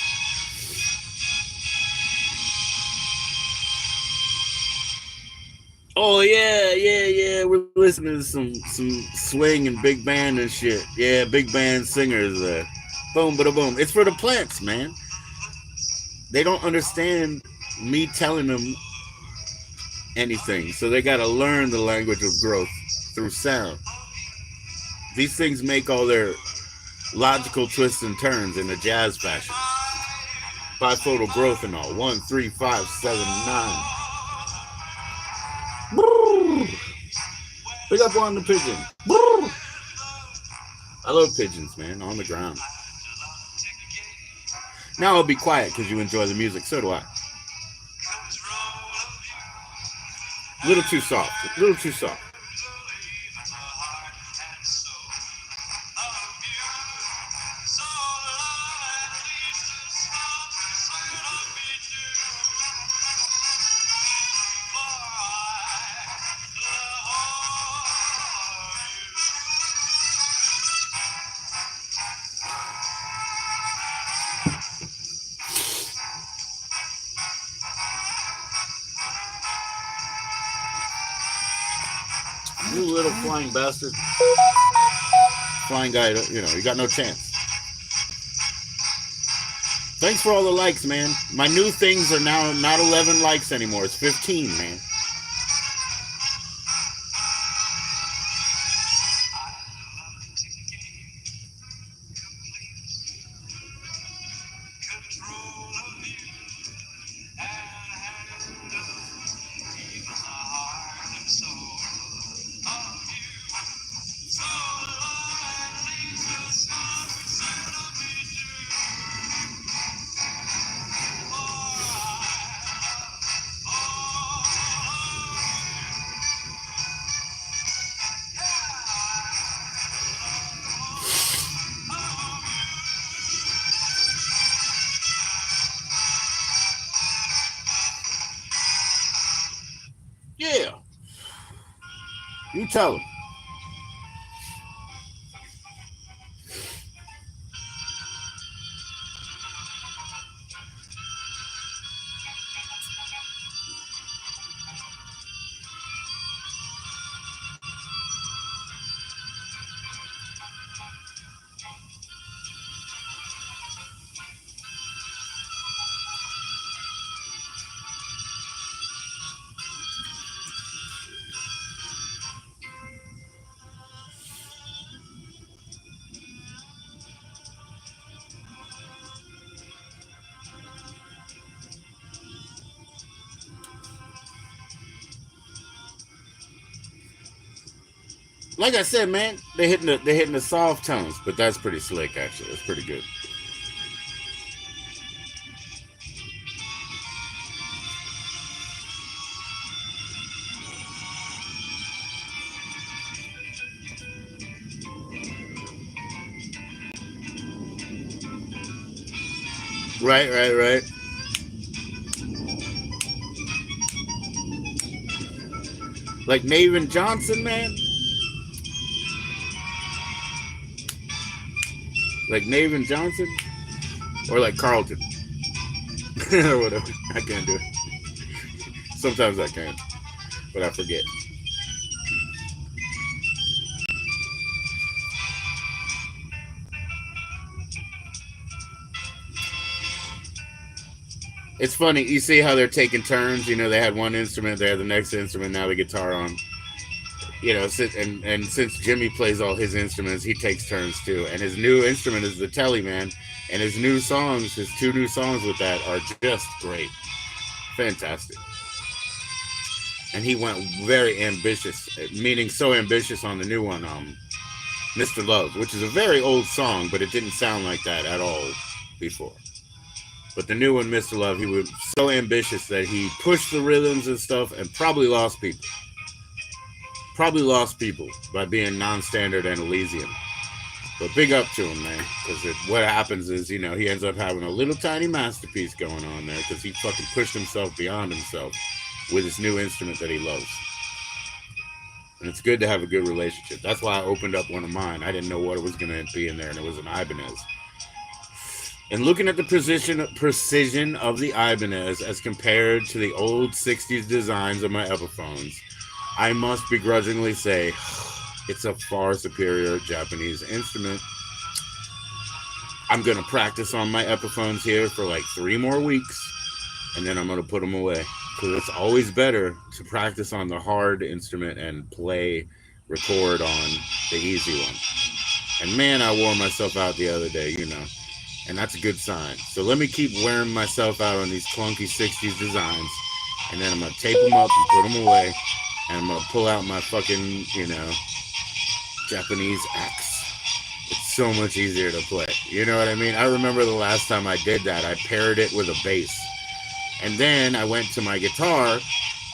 Oh yeah. We're listening to some swing and big band and shit. Yeah, big band singers there. Boom, bada boom. It's for the plants, man. They don't understand me telling them anything, so they gotta learn the language of growth through sound. These things make all their logical twists and turns in a jazz fashion. Biphotal growth and all. 1, 3, 5, 7, 9. Pick up on the pigeon. I love pigeons, man, on the ground. Now I'll be quiet because you enjoy the music. So do I. A little too soft. A little too soft. You little flying bastard. Flying guy, you got no chance. Thanks for all the likes, man. My new things are now not 11 likes anymore. It's 15, man. Yeah. You tell him. Like I said, man, they're hitting the soft tones, but that's pretty slick actually. It's pretty good. Right, right, right. Like Navin Johnson, man. Like Navin Johnson, or like Carlton, or whatever. I can't do it. Sometimes I can, but I forget. It's funny. You see how they're taking turns. They had one instrument, they had the next instrument, now the guitar on. And since Jimmy plays all his instruments, he takes turns too. And his new instrument is the Telly, man. And his new songs, his two new songs with that are just great, fantastic. And he went very ambitious, meaning so ambitious on the new one, Mr. Love, which is a very old song, but it didn't sound like that at all before. But the new one, Mr. Love, he was so ambitious that he pushed the rhythms and stuff and probably lost people. Probably lost people by being non-standard and Elysium. But big up to him, man. Because what happens is, he ends up having a little tiny masterpiece going on there because he fucking pushed himself beyond himself with his new instrument that he loves. And it's good to have a good relationship. That's why I opened up one of mine. I didn't know what it was going to be in there, and it was an Ibanez. And looking at the precision of the Ibanez as compared to the old 60s designs of my Epiphones, I must begrudgingly say it's a far superior Japanese instrument. I'm going to practice on my Epiphones here for like 3 more weeks, and then I'm going to put them away. Because it's always better to practice on the hard instrument and record on the easy one. And man, I wore myself out the other day, and that's a good sign. So let me keep wearing myself out on these clunky 60s designs, and then I'm going to tape them up and put them away, and I'm going to pull out my fucking, Japanese axe. It's so much easier to play. You know what I mean? I remember the last time I did that, I paired it with a bass. And then I went to my guitar,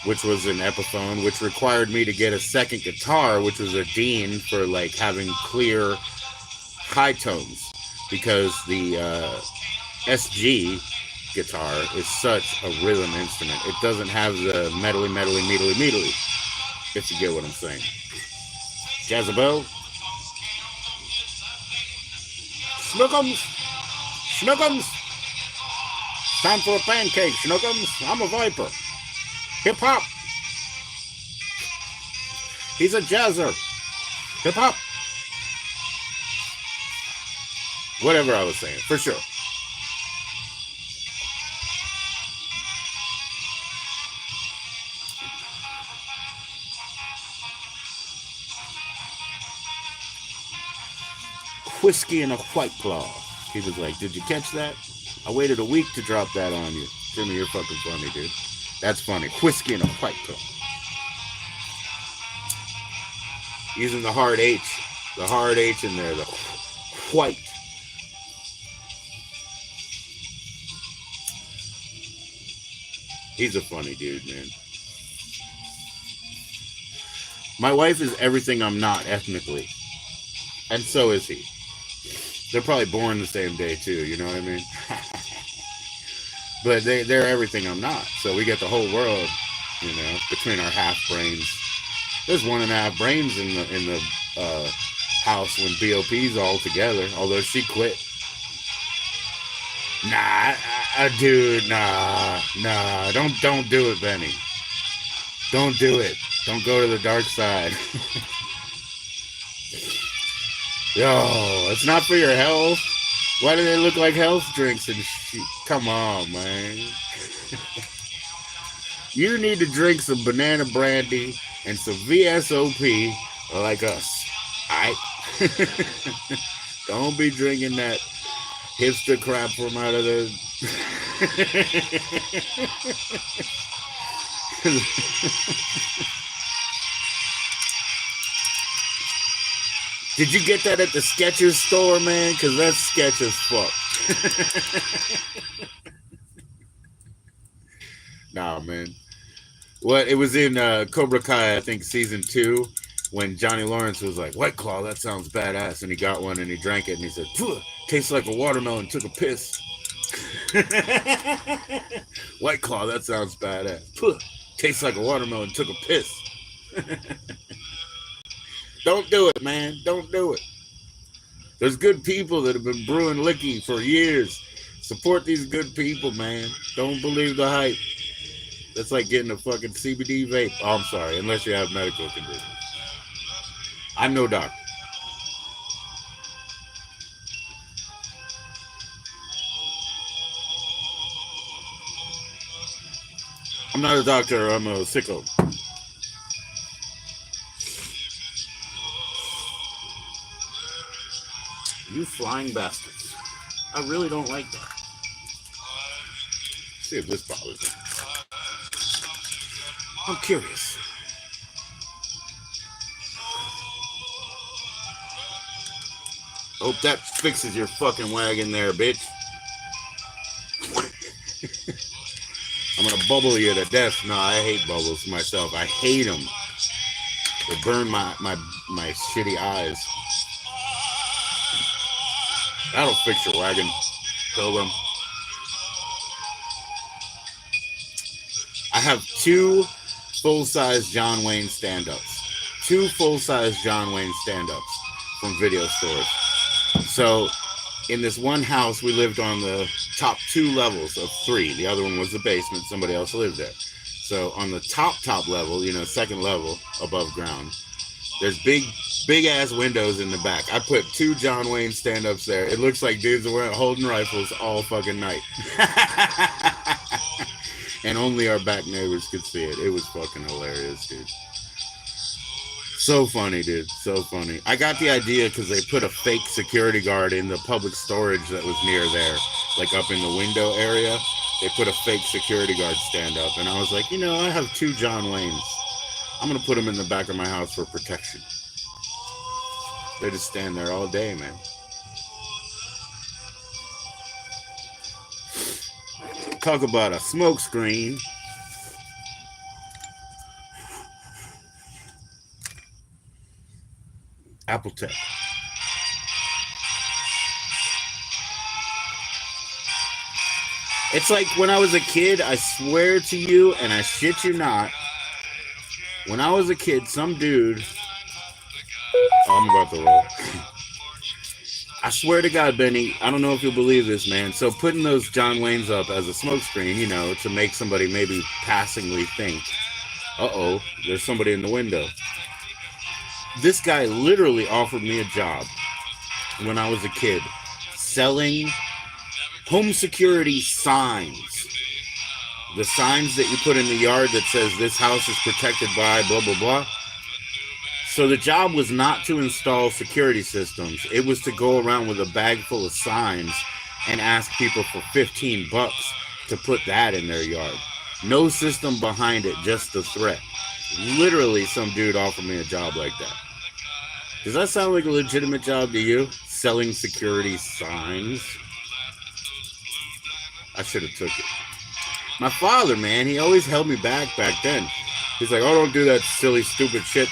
which was an Epiphone, which required me to get a second guitar, which was a Dean for like having clear high tones, because the SG guitar is such a rhythm instrument. It doesn't have the medley, if you get what I'm saying. Jezebel. Snookums. Time for a pancake, Snookums. I'm a viper. Hip hop. He's a jazzer. Hip hop. Whatever I was saying, for sure. Whiskey and a White Claw. He was like, did you catch that? I waited a week to drop that on you. Jimmy, you're fucking funny, dude. That's funny. Whiskey and a White Claw. Using the hard H. The hard H in there. The white. He's a funny dude, man. My wife is everything I'm not ethnically. And so is he. They're probably born the same day, too. You know what I mean? But they're everything I'm not. So we get the whole world, you know, between our half brains. There's 1.5 brains in the house when BOP's all together. Although she quit. Nah, dude, nah. Don't do it, Benny. Don't do it. Don't go to the dark side. Yo, it's not for your health. Why do they look like health drinks and shit? Come on, man. You need to drink some banana brandy and some VSOP like us. Alright? Don't be drinking that hipster crap from out of the... Did you get that at the Skechers store, man? Because that's sketch as fuck. Nah, man. Well, it was in Cobra Kai, I think, season 2, when Johnny Lawrence was like, White Claw, that sounds badass. And he got one and he drank it and he said, tastes like a watermelon, took a piss. White Claw, that sounds badass. Tastes like a watermelon, took a piss. Don't do it, man. Don't do it. There's good people that have been brewing licky for years. Support these good people, man. Don't believe the hype. That's like getting a fucking CBD vape. Oh, I'm sorry, unless you have medical conditions. I'm no doctor. I'm not a doctor. I'm a sicko. You flying bastards. I really don't like that. Let's see if this bothers me. I'm curious. Hope that fixes your fucking wagon there, bitch. I'm gonna bubble you to death. No, I hate bubbles myself. I hate them. They burn my shitty eyes. That'll fix your wagon, Pilgrim. I have 2 full-size John Wayne stand-ups. 2 full-size John Wayne stand-ups from video stores. So, in this one house, we lived on the top 2 levels of 3. The other one was the basement. Somebody else lived there. So, on the top level, you know, second level above ground, there's big ass windows in the back. I put 2 John Wayne stand-ups there. It looks like dudes are holding rifles all fucking night. And only our back neighbors could see it. It was fucking hilarious, dude. So funny, dude. So funny. I got the idea because they put a fake security guard in the public storage that was near there. Like up in the window area. They put a fake security guard stand up. And I was like, you know, I have 2 John Waynes. I'm going to put them in the back of my house for protection. They just stand there all day, man. Talk about a smoke screen. Apple Tech. It's like when I was a kid, I swear to you, and I shit you not, when I was a kid, some dude... Oh, I'm about to roll. I swear to God, Benny, I don't know if you'll believe this, man. So putting those John Waynes up as a smoke screen, you know, to make somebody maybe passingly think, uh-oh, there's somebody in the window. This guy literally offered me a job when I was a kid selling home security signs. The signs that you put in the yard that says this house is protected by blah, blah, blah. So the job was not to install security systems. It was to go around with a bag full of signs and ask people for 15 bucks to put that in their yard. No system behind it, just the threat. Literally, some dude offered me a job like that. Does that sound like a legitimate job to you? Selling security signs? I should have took it. My father, man, he always held me back then. He's like, oh, don't do that silly, stupid shit.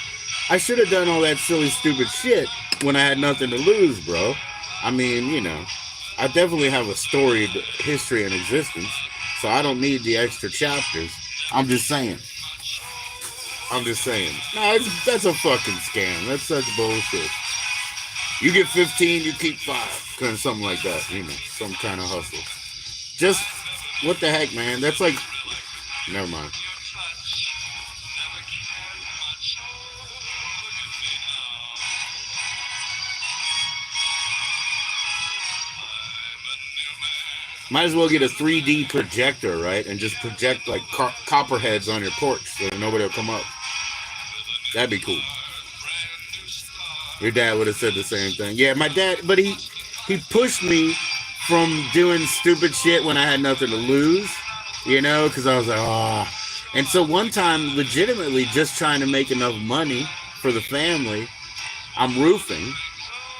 I should have done all that silly, stupid shit when I had nothing to lose, bro. I mean, you know, I definitely have a storied history and existence, so I don't need the extra chapters. I'm just saying. No, that's a fucking scam. That's such bullshit. You get 15, you keep 5. Kind of something like that, you know, some kind of hustle. Just, what the heck, man? That's like, never mind. Might as well get a 3D projector, right? And just project like copperheads on your porch so nobody will come up. That'd be cool. Your dad would have said the same thing. Yeah, my dad, but he pushed me from doing stupid shit when I had nothing to lose, you know, because I was like, oh. And so one time, legitimately just trying to make enough money for the family, I'm roofing.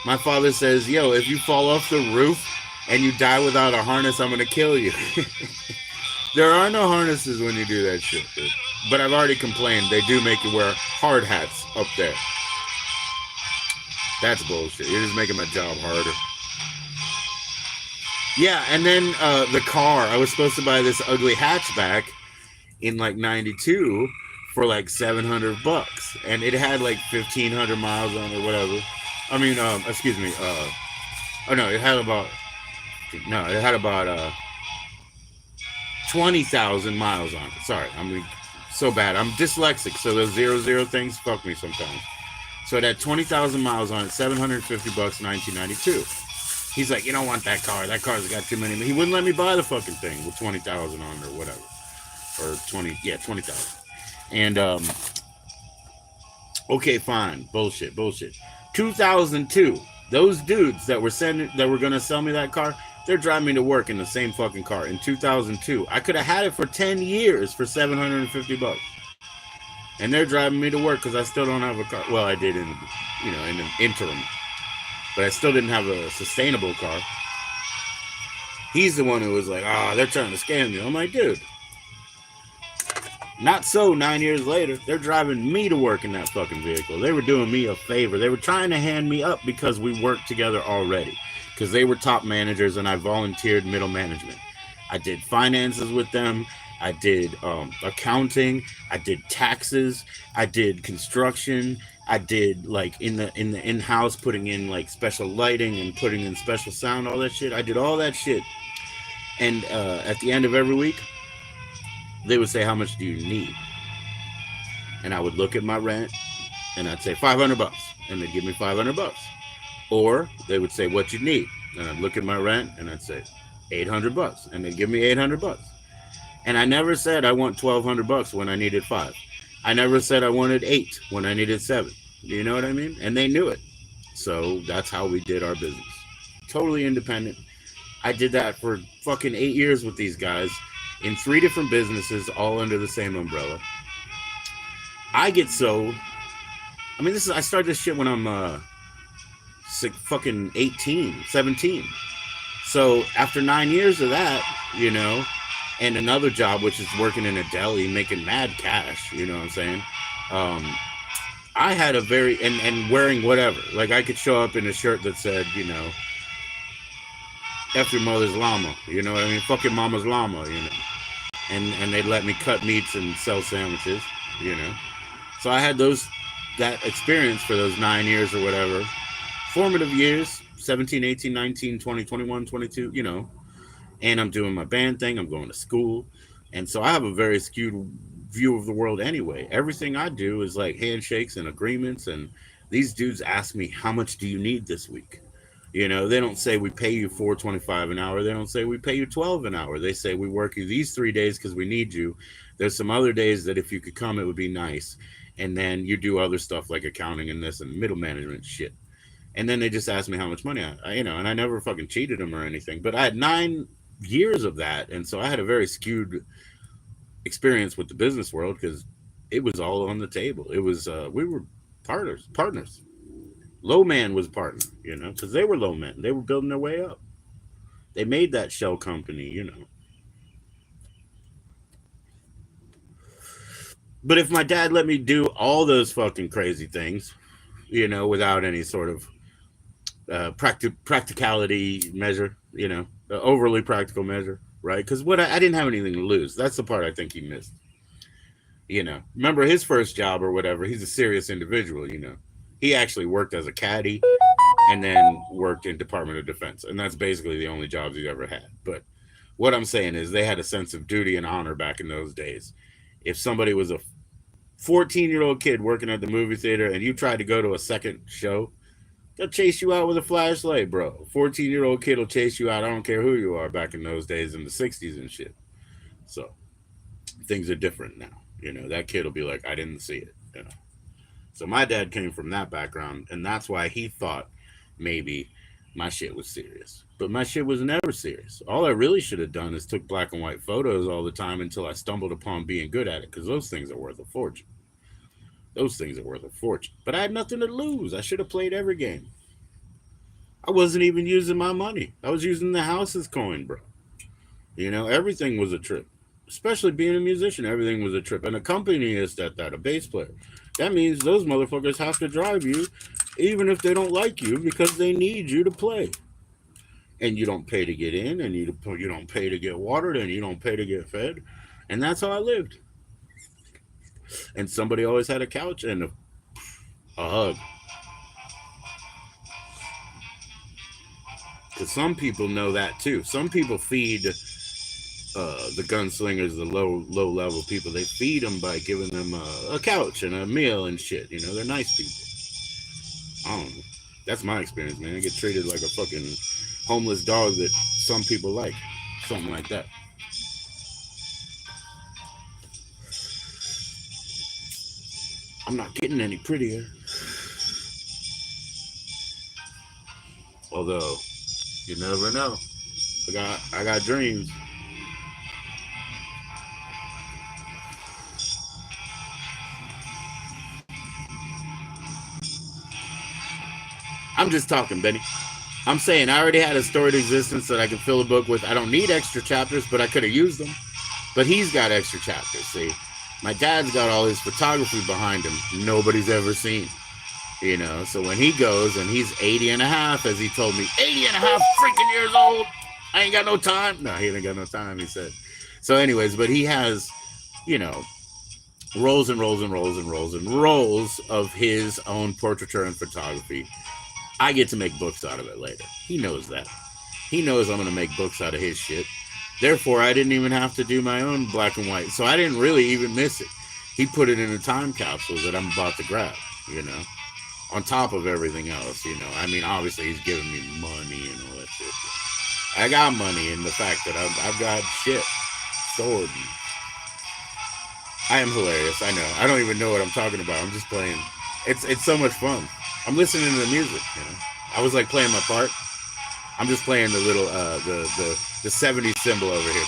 My father says, yo, if you fall off the roof and you die without a harness, I'm going to kill you. There are no harnesses when you do that shit, dude. But I've already complained. They do make you wear hard hats up there. That's bullshit. You're just making my job harder. Yeah, and then the car. I was supposed to buy this ugly hatchback in like 92 for like 700 bucks. And it had like 1,500 miles on it or whatever. I mean, excuse me. Oh, no, it had about 20,000 miles on it. Sorry, I'm so bad. I'm dyslexic, so those 00 things fuck me sometimes. So it had 20,000 miles on it, 750 bucks, 1992. He's like, you don't want that car. That car's got too many. He wouldn't let me buy the fucking thing with 20,000 on it or whatever. Or 20,000. And, okay, fine. Bullshit. 2002. Those dudes that were going to sell me that car, they're driving me to work in the same fucking car in 2002. I could have had it for 10 years for 750 bucks. And they're driving me to work because I still don't have a car. Well, I did in the interim. But I still didn't have a sustainable car. He's the one who was like, they're trying to scam you. I'm like, dude. Not so 9 years later. They're driving me to work in that fucking vehicle. They were doing me a favor. They were trying to hand me up because we worked together already. Because they were top managers and I volunteered middle management. I did finances with them. I did accounting. I did taxes. I did construction. I did like in the in-house putting in like special lighting and putting in special sound, all that shit. I did all that shit. And at the end of every week, they would say, how much do you need? And I would look at my rent and I'd say 500 bucks. And they'd give me 500 bucks. Or they would say, what you need? And I'd look at my rent and I'd say 800 bucks. And they'd give me 800 bucks. And I never said I want 1,200 bucks when I needed 5. I never said I wanted 8 when I needed 7. Do you know what I mean? And they knew it. So that's how we did our business. Totally independent. I did that for fucking 8 years with these guys in 3 different businesses, all under the same umbrella. I started this shit when I'm fucking 18, 17. So after 9 years of that, you know, and another job, which is working in a deli, making mad cash, you know what I'm saying? I had a very, and wearing whatever. Like, I could show up in a shirt that said, you know, F your mother's llama, you know what I mean? Fuck your mama's llama, you know? And they'd let me cut meats and sell sandwiches, you know? So I had that experience for those 9 years or whatever. Formative years, 17, 18, 19, 20, 21, 22, you know? And I'm doing my band thing. I'm going to school. And so I have a very skewed view of the world anyway. Everything I do is like handshakes and agreements and These dudes ask me, how much do you need this week? You know, they don't say we pay you $4.25 an hour. They don't say we pay you 12 an hour. They say we work you these 3 days because we need you. There's some other days that if you could come, it would be nice. And then you do other stuff like accounting and this and middle management shit. And then they just asked me how much money and I never fucking cheated them or anything. But I had 9 years of that, and so I had a very skewed experience with the business world because it was all on the table. It was we were partners. Low man was partner, because they were low men. They were building their way up. They made that shell company. But if my dad let me do all those fucking crazy things, without any sort of practicality measure, overly practical measure, right? Because I didn't have anything to lose. That's the part I think he missed. Remember his first job or whatever. He's a serious individual. He actually worked as a caddy and then worked in Department of Defense, and that's basically the only jobs he's ever had. But what I'm saying is they had a sense of duty and honor back in those days. If somebody was a 14-year-old kid working at the movie theater and you tried to go to a second show, they'll chase you out with a flashlight, bro. 14-year-old kid will chase you out. I don't care who you are back in those days in the 60s and shit. So things are different now. That kid will be like, I didn't see it. So my dad came from that background, and that's why he thought maybe my shit was serious. But my shit was never serious. All I really should have done is took black and white photos all the time until I stumbled upon being good at it, because those things are worth a fortune. But I had nothing to lose. I should have played every game. I wasn't even using my money. I was using the house's coin, bro. Everything was a trip. Especially being a musician, everything was a trip. And a accompanist at that, a bass player. That means those motherfuckers have to drive you, even if they don't like you, because they need you to play. And you don't pay to get in, and you don't pay to get watered, and you don't pay to get fed. And that's how I lived. And somebody always had a couch and a hug. Because some people know that too. Some people feed the gunslingers, the low level people. They feed them by giving them a couch and a meal and shit. They're nice people. I don't know. That's my experience, man. I get treated like a fucking homeless dog that some people like. Something like that. I'm not getting any prettier. Although, you never know. I got dreams. I'm just talking, Benny. I'm saying I already had a storied existence that I could fill a book with. I don't need extra chapters, but I could have used them. But he's got extra chapters, see? My dad's got all his photography behind him nobody's ever seen. So when he goes and he's 80 and a half, as he told me, 80 and a half freaking years old, I ain't got no time. No, he ain't got no time, he said. So anyways, but he has, rolls and rolls and rolls and rolls and rolls of his own portraiture and photography. I get to make books out of it later. He knows that. He knows I'm going to make books out of his shit. Therefore, I didn't even have to do my own black and white. So I didn't really even miss it. He put it in a time capsule that I'm about to grab, on top of everything else, I mean, obviously he's giving me money and all that shit. I got money in the fact that I've got shit stored. I am hilarious. I know. I don't even know what I'm talking about. I'm just playing. It's so much fun. I'm listening to the music, I was like playing my part. I'm just playing the little the 70s cymbal over here.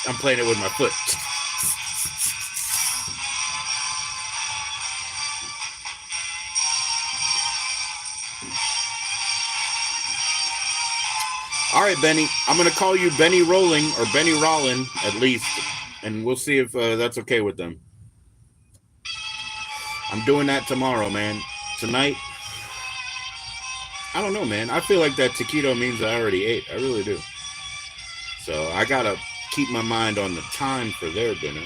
I'm playing it with my foot. All right, Benny. I'm going to call you Benny Rolling or Benny Rollin at least, and we'll see if that's okay with them. I'm doing that tomorrow, man. Tonight, I don't know, man. I feel like that taquito means I already ate. I really do. So I got to keep my mind on the time for their dinner.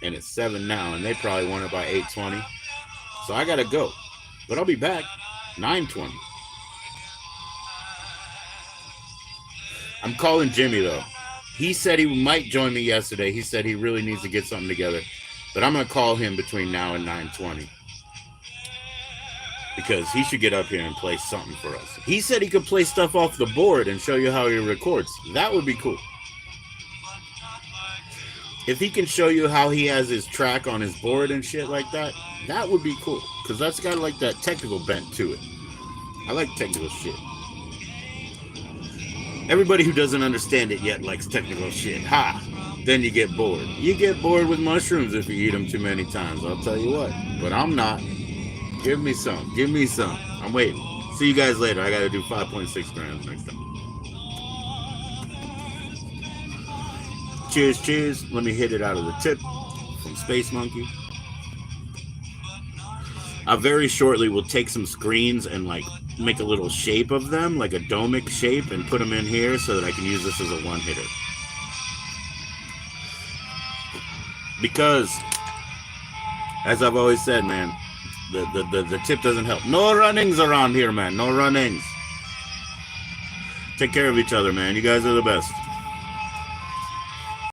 And it's 7 now, and they probably want it by 8:20. So I got to go. But I'll be back 9:20. I'm calling Jimmy, though. He said he might join me yesterday. He said he really needs to get something together. But I'm gonna call him between now and 9:20 because he should get up here and play something for us. He said he could play stuff off the board and show you how he records. That would be cool. If he can show you how he has his track on his board and shit like that, that would be cool. Because that's got like that technical bent to it. I like technical shit. Everybody who doesn't understand it yet likes technical shit. Ha! Then you get bored. You get bored with mushrooms if you eat them too many times. I'll tell you what. But I'm not. Give me some. Give me some. I'm waiting. See you guys later. I got to do 5.6 grams next time. Cheers, cheers. Let me hit it out of the tip from Space Monkey. I very shortly will take some screens and like make a little shape of them, like a domic shape, and put them in here so that I can use this as a one-hitter. Because, as I've always said, man, the tip doesn't help. No runnings around here, man. No runnings. Take care of each other, man. You guys are the best.